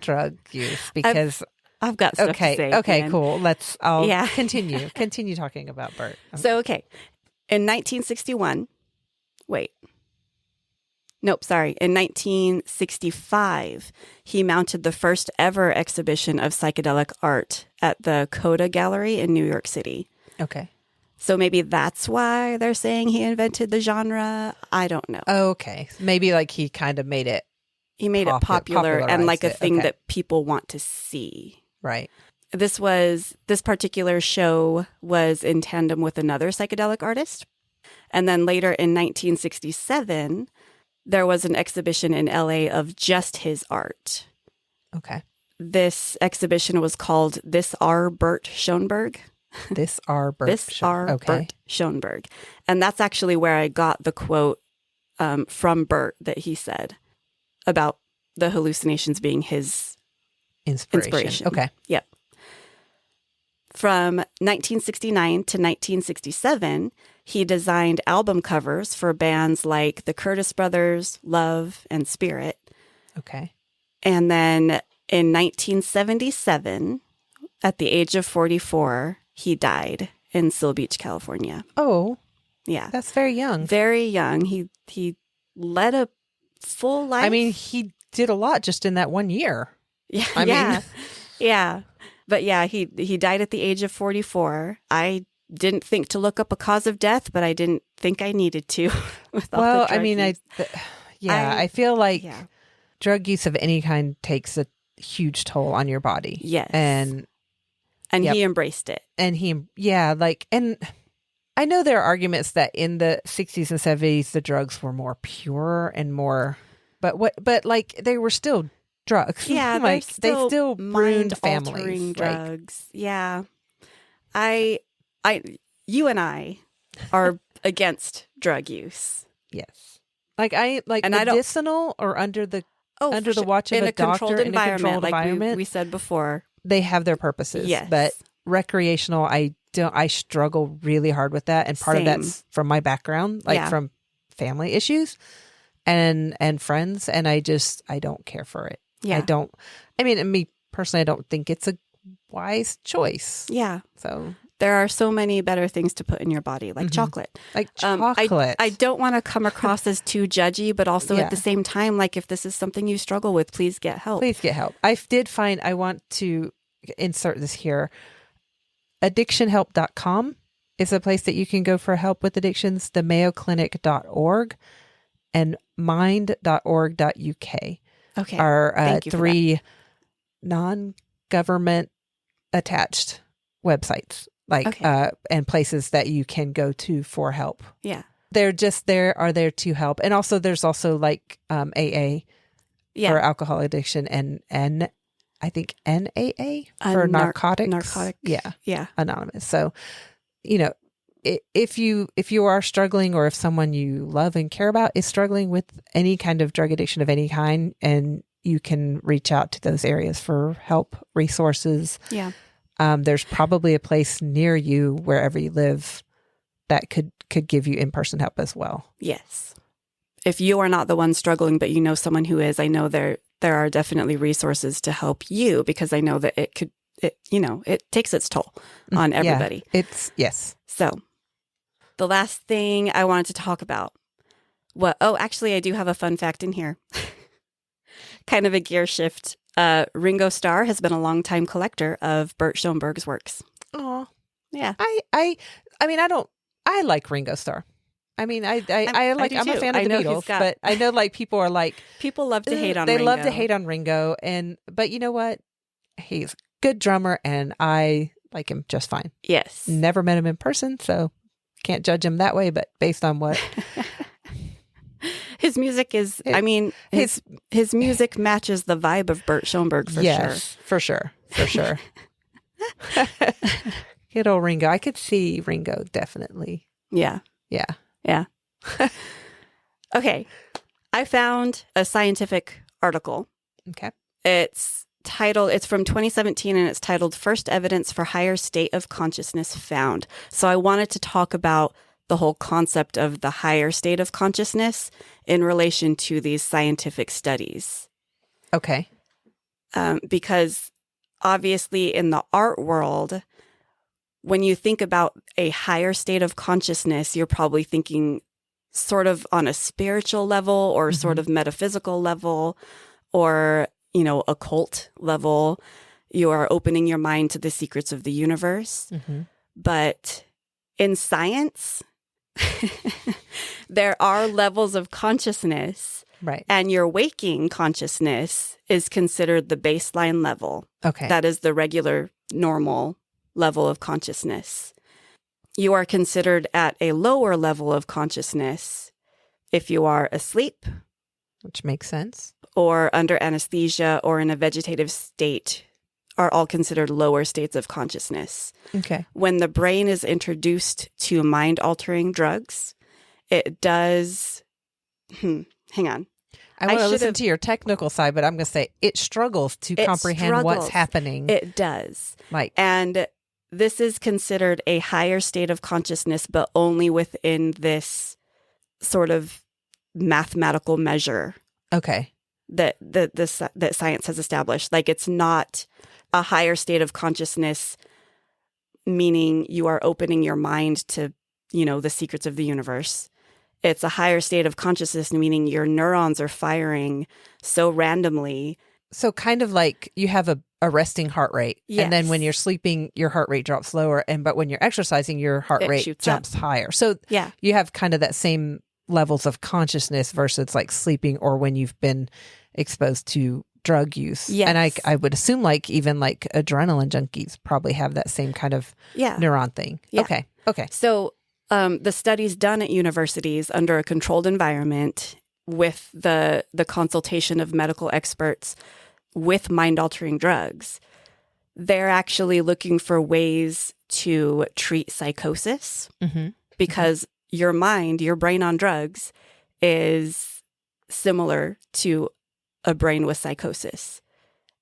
drug use because I've got stuff to say. Okay, cool. I'll continue talking about Burt. So, in 1961, in 1965, he mounted the first ever exhibition of psychedelic art at the Coda Gallery in New York City. Okay. So maybe that's why they're saying he invented the genre. I don't know. Okay. Maybe like he kind of made it. He made it popular and like a thing that people want to see. Right. This particular show was in tandem with another psychedelic artist. And then later in 1967, there was an exhibition in LA of just his art. Okay. This exhibition was called This R. Burt Shonberg. This R. Burt Shonberg. And that's actually where I got the quote from Burt that he said about the hallucinations being his inspiration. Okay. Yep. From 1969 to 1967, he designed album covers for bands like the Curtis Brothers, Love, and Spirit. Okay. And then in 1977, at the age of 44, he died in Seal Beach, California. Oh. Yeah. That's very young. Very young. He led a full life. I mean, he did a lot just in that 1 year. Yeah. I mean. Yeah. But yeah, he died at the age of 44. I didn't think to look up a cause of death, but I didn't think I needed to. I feel like drug use of any kind takes a huge toll on your body. Yes. And he embraced it. And and I know there are arguments that in the 60s and 70s, the drugs were more pure and more, but they were still drugs. Yeah, they still ruined families. Drugs. Yeah. You and I are against drug use. Yes. Medicinal or under the watch of a doctor in a controlled environment. We said before. They have their purposes. Yes. But recreational, I struggle really hard with that. And part of that's from my background, from family issues and friends. And I don't care for it. Yeah. Me personally, I don't think it's a wise choice. Yeah. So there are so many better things to put in your body, like chocolate. I don't want to come across as too judgy, but also at the same time, like if this is something you struggle with, please get help. I want to insert this here. Addictionhelp.com is a place that you can go for help with addictions, the mayoclinic.org and mind.org.uk Okay. are Thank you for three non-government attached websites, and places that you can go to for help. Yeah. They're just are there to help. And also there's also like AA for alcohol addiction and I think NAA for narcotics. Narcotic. Yeah. Yeah. Anonymous. So, if you are struggling, or if someone you love and care about is struggling with any kind of drug addiction of any kind, and you can reach out to those areas for help, resources. Yeah. There's probably a place near you, wherever you live, that could give you in-person help as well. Yes. If you are not the one struggling, but you know someone who is, I know there are definitely resources to help you, because I know that it takes its toll on everybody. Yeah, yes. So the last thing I wanted to talk about, actually I do have a fun fact in here. Kind of a gear shift. Ringo Starr has been a longtime collector of Burt Shonberg's works. Oh, yeah. I like Ringo Starr. I mean, I'm a fan of the Beatles, but I know like people are like, people love to hate on Ringo. They love to hate on Ringo. But you know what? He's a good drummer and I like him just fine. Yes. Never met him in person, so can't judge him that way, but based on what his music is, his music matches the vibe of Burt Shonberg for sure. For sure. Good old Ringo. I could see Ringo definitely. Yeah. Yeah. Yeah. Okay. I found a scientific article. Okay. It's from 2017 and it's titled First Evidence for Higher State of Consciousness Found. So I wanted to talk about the whole concept of the higher state of consciousness in relation to these scientific studies. Okay. Because obviously in the art world, when you think about a higher state of consciousness, you're probably thinking sort of on a spiritual level or sort of metaphysical level or, occult level. You are opening your mind to the secrets of the universe. Mm-hmm. But in science, there are levels of consciousness. Right. And your waking consciousness is considered the baseline level. Okay. That is the regular, normal level of consciousness. You are considered at a lower level of consciousness if you are asleep, which makes sense, or under anesthesia or in a vegetative state, are all considered lower states of consciousness. Okay. When the brain is introduced to mind-altering drugs, it does... hang on. I want to listen to your technical side, but I'm going to say it struggles to comprehend what's happening. It does. And this is considered a higher state of consciousness, but only within this sort of mathematical measure. Okay. That science has established. Like, it's not a higher state of consciousness, meaning you are opening your mind to, the secrets of the universe. It's a higher state of consciousness, meaning your neurons are firing so randomly. So kind of like you have a resting heart rate. Yes. And then when you're sleeping, your heart rate drops lower. But when you're exercising, your heart rate jumps higher. So you have kind of that same levels of consciousness versus like sleeping or when you've been exposed to drug use. Yes. And I would assume like even like adrenaline junkies probably have that same kind of neuron thing. Yeah. Okay. So the studies done at universities under a controlled environment with the consultation of medical experts with mind-altering drugs, they're actually looking for ways to treat psychosis because your mind, your brain on drugs, is similar to a brain with psychosis.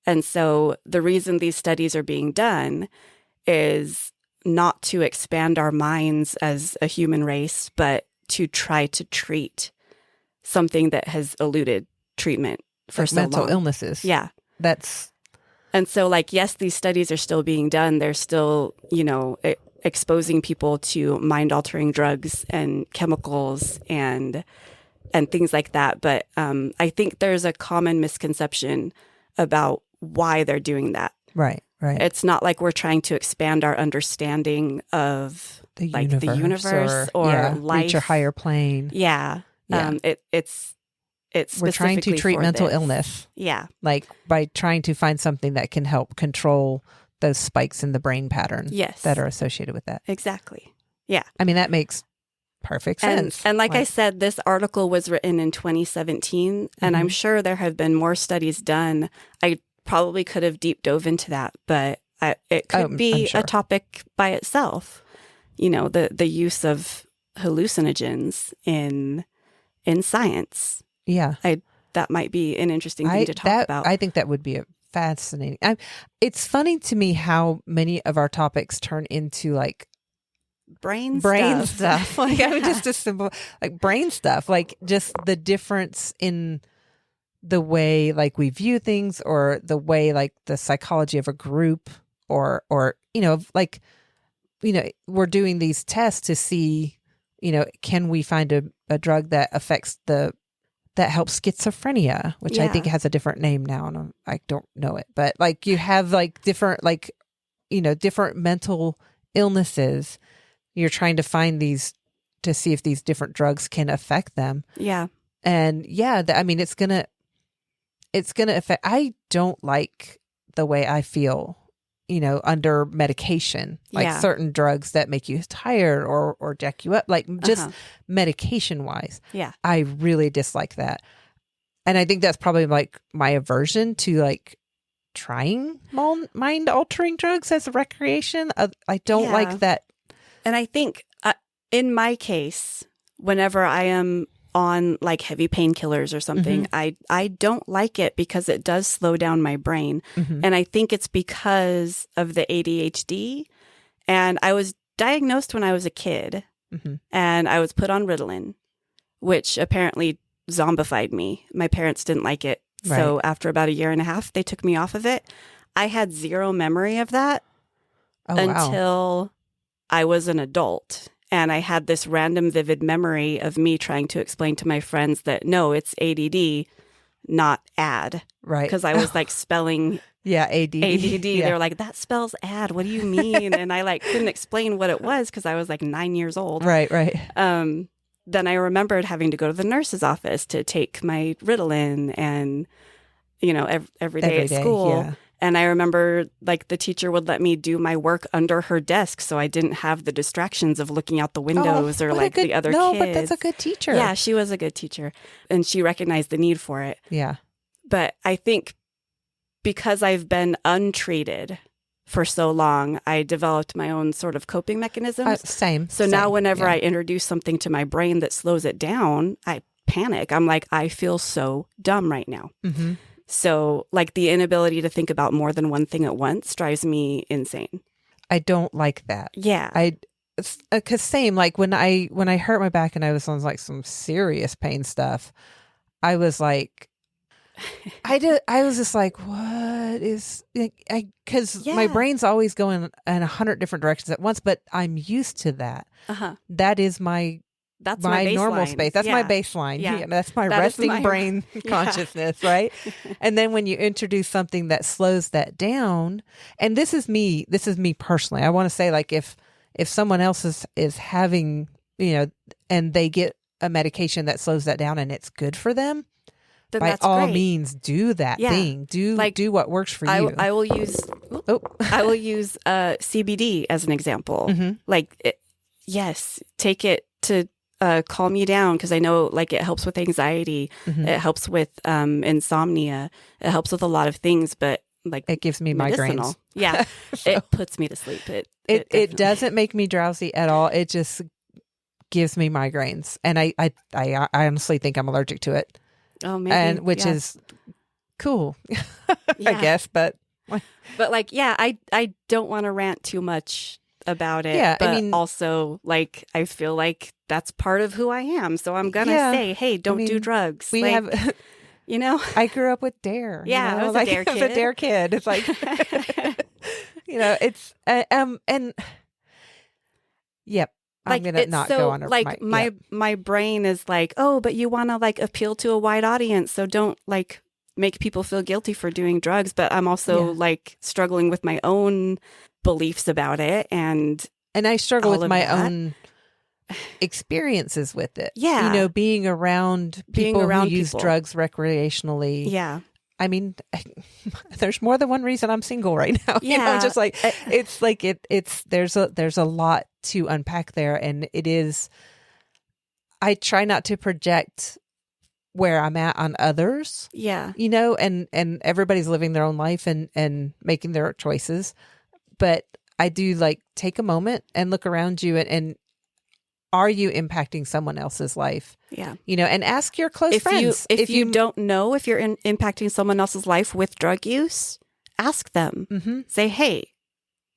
And so the reason these studies are being done is not to expand our minds as a human race, but to try to treat something that has eluded treatment for so long. Mental illnesses. Yeah. And so, yes, these studies are still being done. They're still, exposing people to mind-altering drugs and chemicals and things like that. But I think there's a common misconception about why they're doing that. Right. It's not like we're trying to expand our understanding of like the universe or life. Reach a higher plane. Yeah. It's we're trying to treat mental illness. Yeah. Like by trying to find something that can help control those spikes in the brain pattern that are associated with that. Exactly. Yeah. I mean, that makes perfect sense. And like I said, this article was written in 2017, and I'm sure there have been more studies done. I probably could have deep dove into that, but it could be a topic by itself. You know, the use of hallucinogens in science. Yeah. That might be an interesting thing to talk about. I think that would be a fascinating. It's funny to me how many of our topics turn into like brain stuff. Like I would just simple like brain stuff, like just the difference in the way like we view things, or the way like the psychology of a group, or like we're doing these tests to see, can we find a drug that affects that helps schizophrenia, which I think has a different name now, and I don't know it. But like you have like different different mental illnesses. You're trying to find these to see if these different drugs can affect them. Yeah. And I mean, it's gonna affect. I don't like the way I feel, under medication, like certain drugs that make you tired or jack you up, like just medication wise. Yeah. I really dislike that. And I think that's probably like my aversion to like trying mind altering drugs as a recreation. I don't like that. And I think in my case, whenever I am on like heavy painkillers or something, I don't like it because it does slow down my brain. And I think it's because of the ADHD. And I was diagnosed when I was a kid, and I was put on Ritalin, which apparently zombified me. My parents didn't like it. Right. So after about a year and a half, they took me off of it. I had zero memory of that until I was an adult. And I had this random vivid memory of me trying to explain to my friends that, no, it's ADD, not AD. Right. Because I was like spelling ADD. ADD. Yeah. They were like, that spells AD. What do you mean? And I like couldn't explain what it was because I was like 9 years old. Right. Then I remembered having to go to the nurse's office to take my Ritalin and, every day at school. Yeah. And I remember like the teacher would let me do my work under her desk so I didn't have the distractions of looking out the windows or like the other kids. No, but that's a good teacher. Yeah, she was a good teacher. And she recognized the need for it. Yeah. But I think because I've been untreated for so long, I developed my own sort of coping mechanisms. Same. Now whenever I introduce something to my brain that slows it down, I panic. I'm like, I feel so dumb right now. So like the inability to think about more than one thing at once drives me insane. I don't like that. Yeah. Because same, like when I hurt my back and I was on like some serious pain stuff, I was like, I was just like, what is, because my brain's always going in 100 different directions at once, but I'm used to that. That is my normal space. That's my baseline. Yeah. That's my resting brain consciousness, right? And then when you introduce something that slows that down, and this is me personally, I want to say like if someone else is having, and they get a medication that slows that down and it's good for them, then by all means do that thing. Do what works for you. I will use CBD as an example. Take it to calm you down, because I know like it helps with anxiety, it helps with insomnia, it helps with a lot of things, but like it gives me migraines. Yeah. It puts me to sleep. It doesn't make me drowsy at all. It just gives me migraines, and I honestly think I'm allergic to it. Oh, maybe. And which is cool, I guess, but like, I don't want to rant too much about it. Yeah, but I mean, also like I feel like that's part of who I am, so I'm gonna say, hey, don't do drugs. We have, I grew up with Dare. Yeah, I was a Dare kid. I was a Dare kid. It's like, it's and yep. Like, I'm gonna not go on. My brain is like, oh, but you want to like appeal to a wide audience, so don't like make people feel guilty for doing drugs. But I'm also like struggling with my own beliefs about it, and And I struggle all with of my that. own experiences with it. Yeah. You know, being around people who use drugs recretionally. Yeah. I mean, there's more than one reason I'm single right now. Yeah. You know, just like it's like there's a lot to unpack there, and it is. I try not to project where I'm at on others. Yeah. You know, and everybody's living their own life and making their choices, but I do like take a moment and look around you and are you impacting someone else's life? Yeah. You know, and ask your close friends. If you don't know if you're impacting someone else's life with drug use, ask them. Mm-hmm. Say, hey,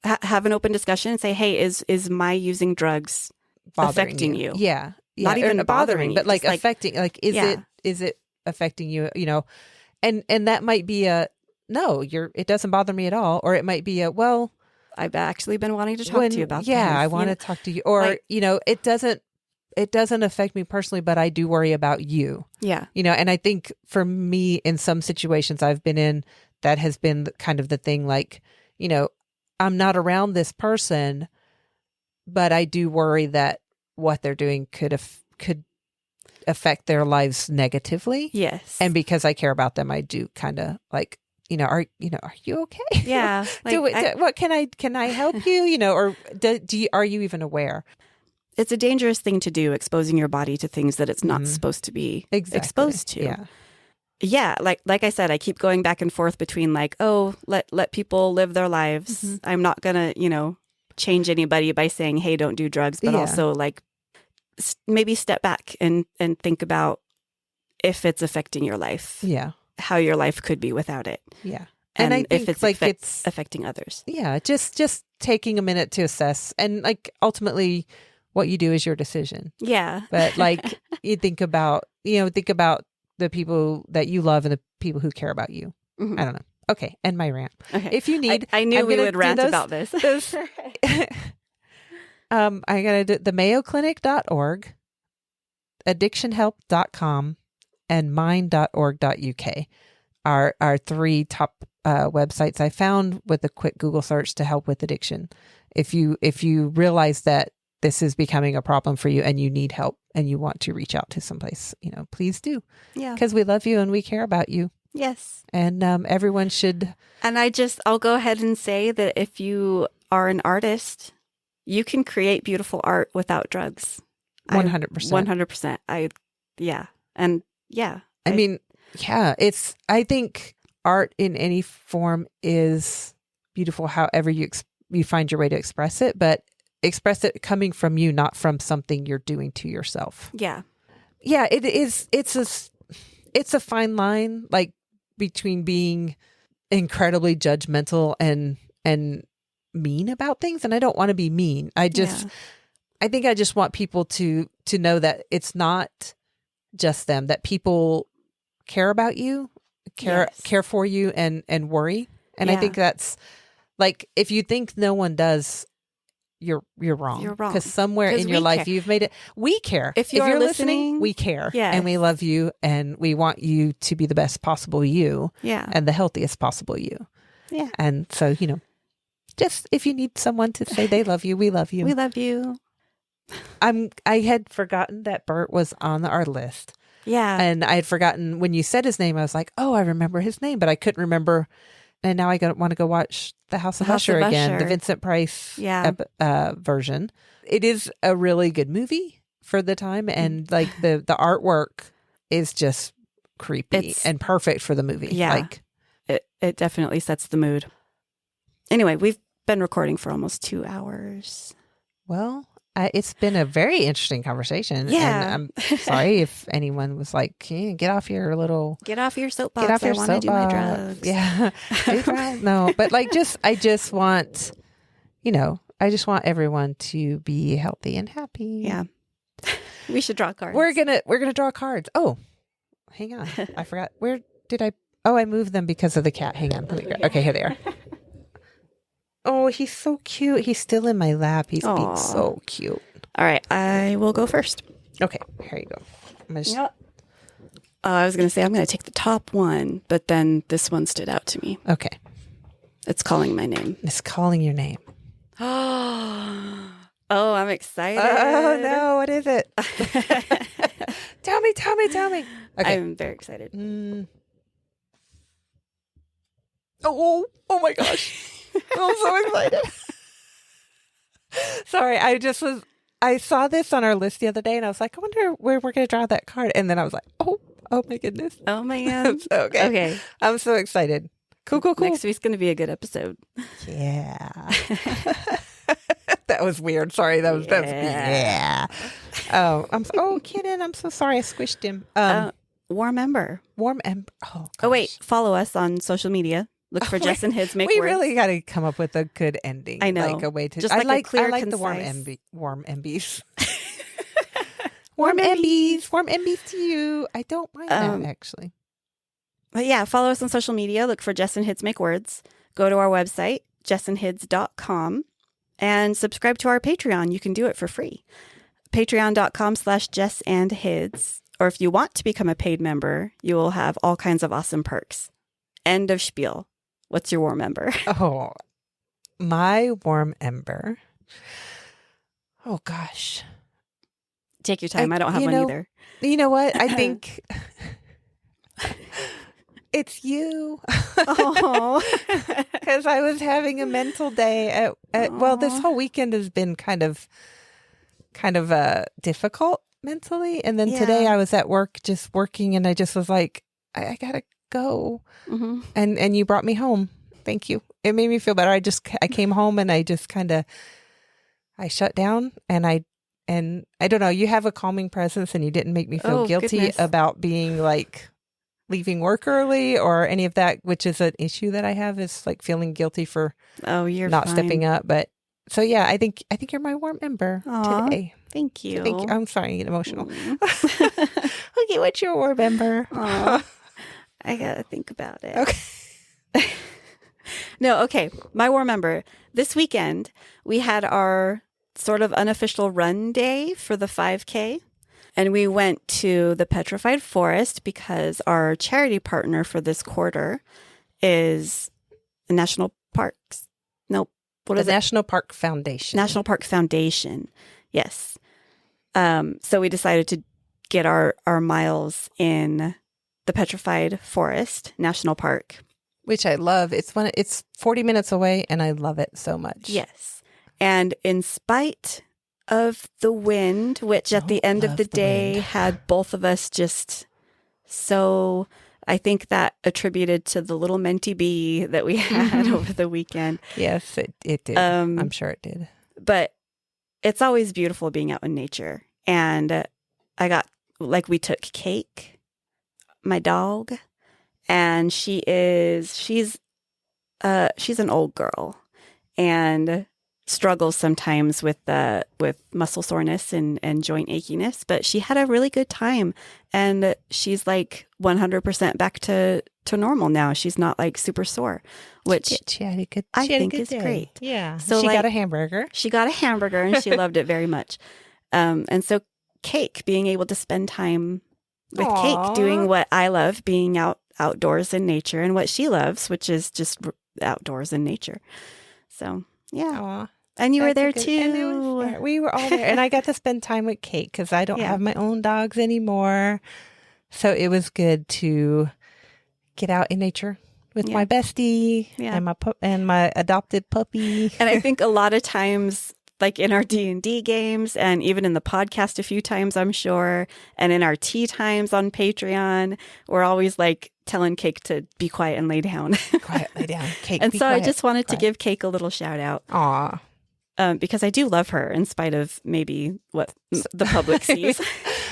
have an open discussion and say, hey, is my using drugs affecting you? Yeah. Not even bothering you, but like just affecting, like, is it affecting you? You know, and that might be no, it doesn't bother me at all. Or it might be well, I've actually been wanting to talk to you about this. I want to talk to you. Or, like, you know, it doesn't affect me personally, but I do worry about you. Yeah. You know, and I think for me, in some situations I've been in, that has been kind of the thing, like, you know, I'm not around this person, but I do worry that what they're doing could affect their lives negatively. Yes. And because I care about them, I do kind of like, are you okay? Yeah. Like, what can I help you? You know, or are you even aware? It's a dangerous thing to do, exposing your body to things that it's not supposed to be exposed to. Yeah. Yeah. Like I said, I keep going back and forth between like, oh, let people live their lives. Mm-hmm. I'm not going to, change anybody by saying, hey, don't do drugs, but also like maybe step back and think about if it's affecting your life. Yeah. How your life could be without it. Yeah. And I think if it's like it's affecting others. Yeah. Just taking a minute to assess, and like ultimately what you do is your decision. Yeah. But like you think about the people that you love and the people who care about you. Mm-hmm. I don't know. Okay. End my rant. Okay. If you need, I knew we would rant about this. I got to do the mayoclinic.org, addictionhelp.com, and mind.org.uk are three top websites I found with a quick Google search to help with addiction. If you realize that this is becoming a problem for you and you need help and you want to reach out to someplace, please do. Yeah. Because we love you and we care about you. Yes. And everyone should. And I'll go ahead and say that if you are an artist, you can create beautiful art without drugs. 100%. 100%. I think art in any form is beautiful, however you find your way to express it, but express it coming from you, not from something you're doing to yourself. Yeah. Yeah, it is. It's a fine line, like, between being incredibly judgmental and mean about things. And I don't want to be mean. I think I just want people to know that it's not just them, that people care about you, care for you and worry. And I think that's like, if you think no one does, you're wrong. You're wrong. Because somewhere in your life you've made it. We care. If you're listening, we care. Yes. And we love you, and we want you to be the best possible you. Yeah. And the healthiest possible you. Yeah. And so, just if you need someone to say they love you, we love you. We love you. I had forgotten that Burt was on our list. Yeah. And I had forgotten when you said his name, I was like, oh, I remember his name, but I couldn't remember. And now I want to go watch the House of Usher again, the Vincent Price version. It is a really good movie for the time. And like the artwork is just creepy and perfect for the movie. Yeah. Like, it definitely sets the mood. Anyway, we've been recording for almost 2 hours. Well, it's been a very interesting conversation. Yeah. And I'm sorry if anyone was like, get off your soapbox. Get off your soapbox. I want to do my drugs. Yeah. No, but like, I just want everyone to be healthy and happy. Yeah. We should draw cards. We're gonna draw cards. Oh, hang on. I forgot. Where did I? Oh, I moved them because of the cat. Hang on. Okay, here they are. Oh, he's so cute. He's still in my lap. He's being so cute. All right. I will go first. Okay. Here you go. I was going to say I'm going to take the top one, but then this one stood out to me. Okay. It's calling my name. It's calling your name. Oh, I'm excited. Oh, no. What is it? Tell me. Okay. I'm very excited. Oh my gosh. I'm so excited. Sorry, I saw this on our list the other day and I was like, I wonder where we're going to draw that card. And then I was like, oh my goodness. Oh, man. Okay. I'm so excited. Cool. Next week's going to be a good episode. Yeah. That was weird. Sorry. That's yeah. Oh, kidding. I'm so sorry. I squished him. Warm Ember. Warm Ember. Oh, gosh. Oh, wait. Follow us on social media. Look for Jess and Hids Make We Words. really got to come up with a good ending. I know. Like a way to. Just I like a like clear, I like concise... the warm Embies. Warm Embies. Warm Embies to you. I don't mind that, actually. But yeah, follow us on social media. Look for Jess and Hids Make Words. Go to our website, jessandhids.com, and subscribe to our Patreon. You can do it for free. Patreon.com/jessandhids. Or if you want to become a paid member, you will have all kinds of awesome perks. End of spiel. What's your warm ember? Oh, my warm ember. Oh, gosh. Take your time. I don't have one either. You know what? I think it's you. Oh, because I was having a mental day well, this whole weekend has been kind of difficult mentally. And then today I was at work just working and I just was like, I gotta go. Mm-hmm. And you brought me home. Thank you. It made me feel better. I came home and I just I shut down and I don't know, you have a calming presence and you didn't make me feel guilty about being like leaving work early or any of that, which is an issue that I have, is like feeling guilty for not stepping up. But so yeah, I think you're my warm ember today. Thank you. So thank you. I'm sorry, I get emotional. Okay, what's your warm ember? I gotta think about it. Okay. No, okay. My warm ember. This weekend, we had our sort of unofficial run day for the 5K. And we went to the Petrified Forest because our charity partner for this quarter is the National Parks. Nope. What is it? National Park Foundation. National Park Foundation. Yes. So we decided to get our miles in the Petrified Forest National Park. Which I love. It's 40 minutes away and I love it so much. Yes. And in spite of the wind, which at the end of the day had both of us just so, I think that attributed to the little mentee bee that we had over the weekend. Yes, it did. I'm sure it did. But it's always beautiful being out in nature. And we took Cake, my dog, and she's an old girl and struggles sometimes with muscle soreness and joint achiness, but she had a really good time and she's like 100% back to normal now. She's not like super sore, which I think is great. Yeah. So she got a hamburger. She got a hamburger and she loved it very much. And so Cake, being able to spend time with Cake doing what I love, being outdoors in nature, and what she loves, which is just outdoors in nature. So yeah. Aww. And you were there too. And we were all there. And I got to spend time with Kate because I don't have my own dogs anymore. So it was good to get out in nature with my bestie and my adopted puppy. And I think a lot of times, like in our D&D games and even in the podcast a few times, I'm sure, and in our tea times on Patreon, we're always like telling Cake to be quiet and lay down. Quiet, lay down. Cake, and be so quiet, I just wanted to give Cake a little shout out. Aw. Because I do love her in spite of maybe what the public sees.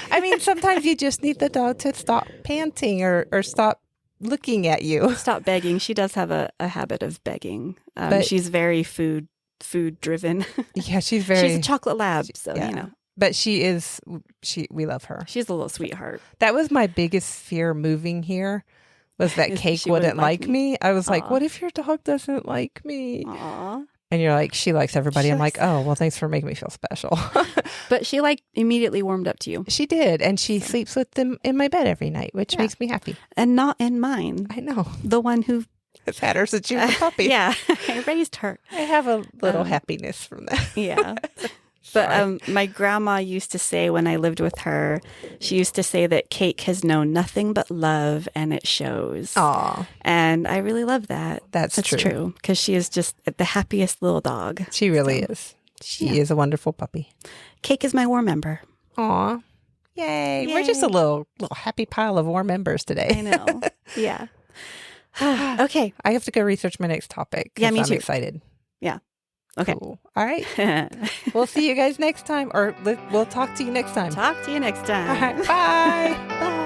I mean, sometimes you just need the dog to stop panting or stop looking at you. Stop begging. She does have a habit of begging. She's very food driven. Yeah, she's a chocolate lab, so you know. But we love her. She's a little sweetheart. That was my biggest fear moving here, was that Cake wouldn't like me. I was like, what if your dog doesn't like me? Aww. And you're like, she likes everybody. I'm like, oh, well, thanks for making me feel special. But she immediately warmed up to you. She did. And she sleeps with them in my bed every night, which makes me happy. And not in mine. I know. The one who has had her since she was a puppy. Yeah. I raised her. I have a little happiness from that. Yeah. Sorry. But my grandma used to say when I lived with her, she used to say that Cake has known nothing but love and it shows. Aw, And I really love that. that's true. Because she is just the happiest little dog. She really is. She is a wonderful puppy. Cake is my war member. Aw. Yay. We're just a Yay. little happy pile of war members today. I know. Yeah. Okay. I have to go research my next topic. Yeah, 'cause me I'm too. excited. Yeah. Okay. Cool. All right. We'll see you guys next time, or we'll talk to you next time. Talk to you next time. All right. Bye. Bye.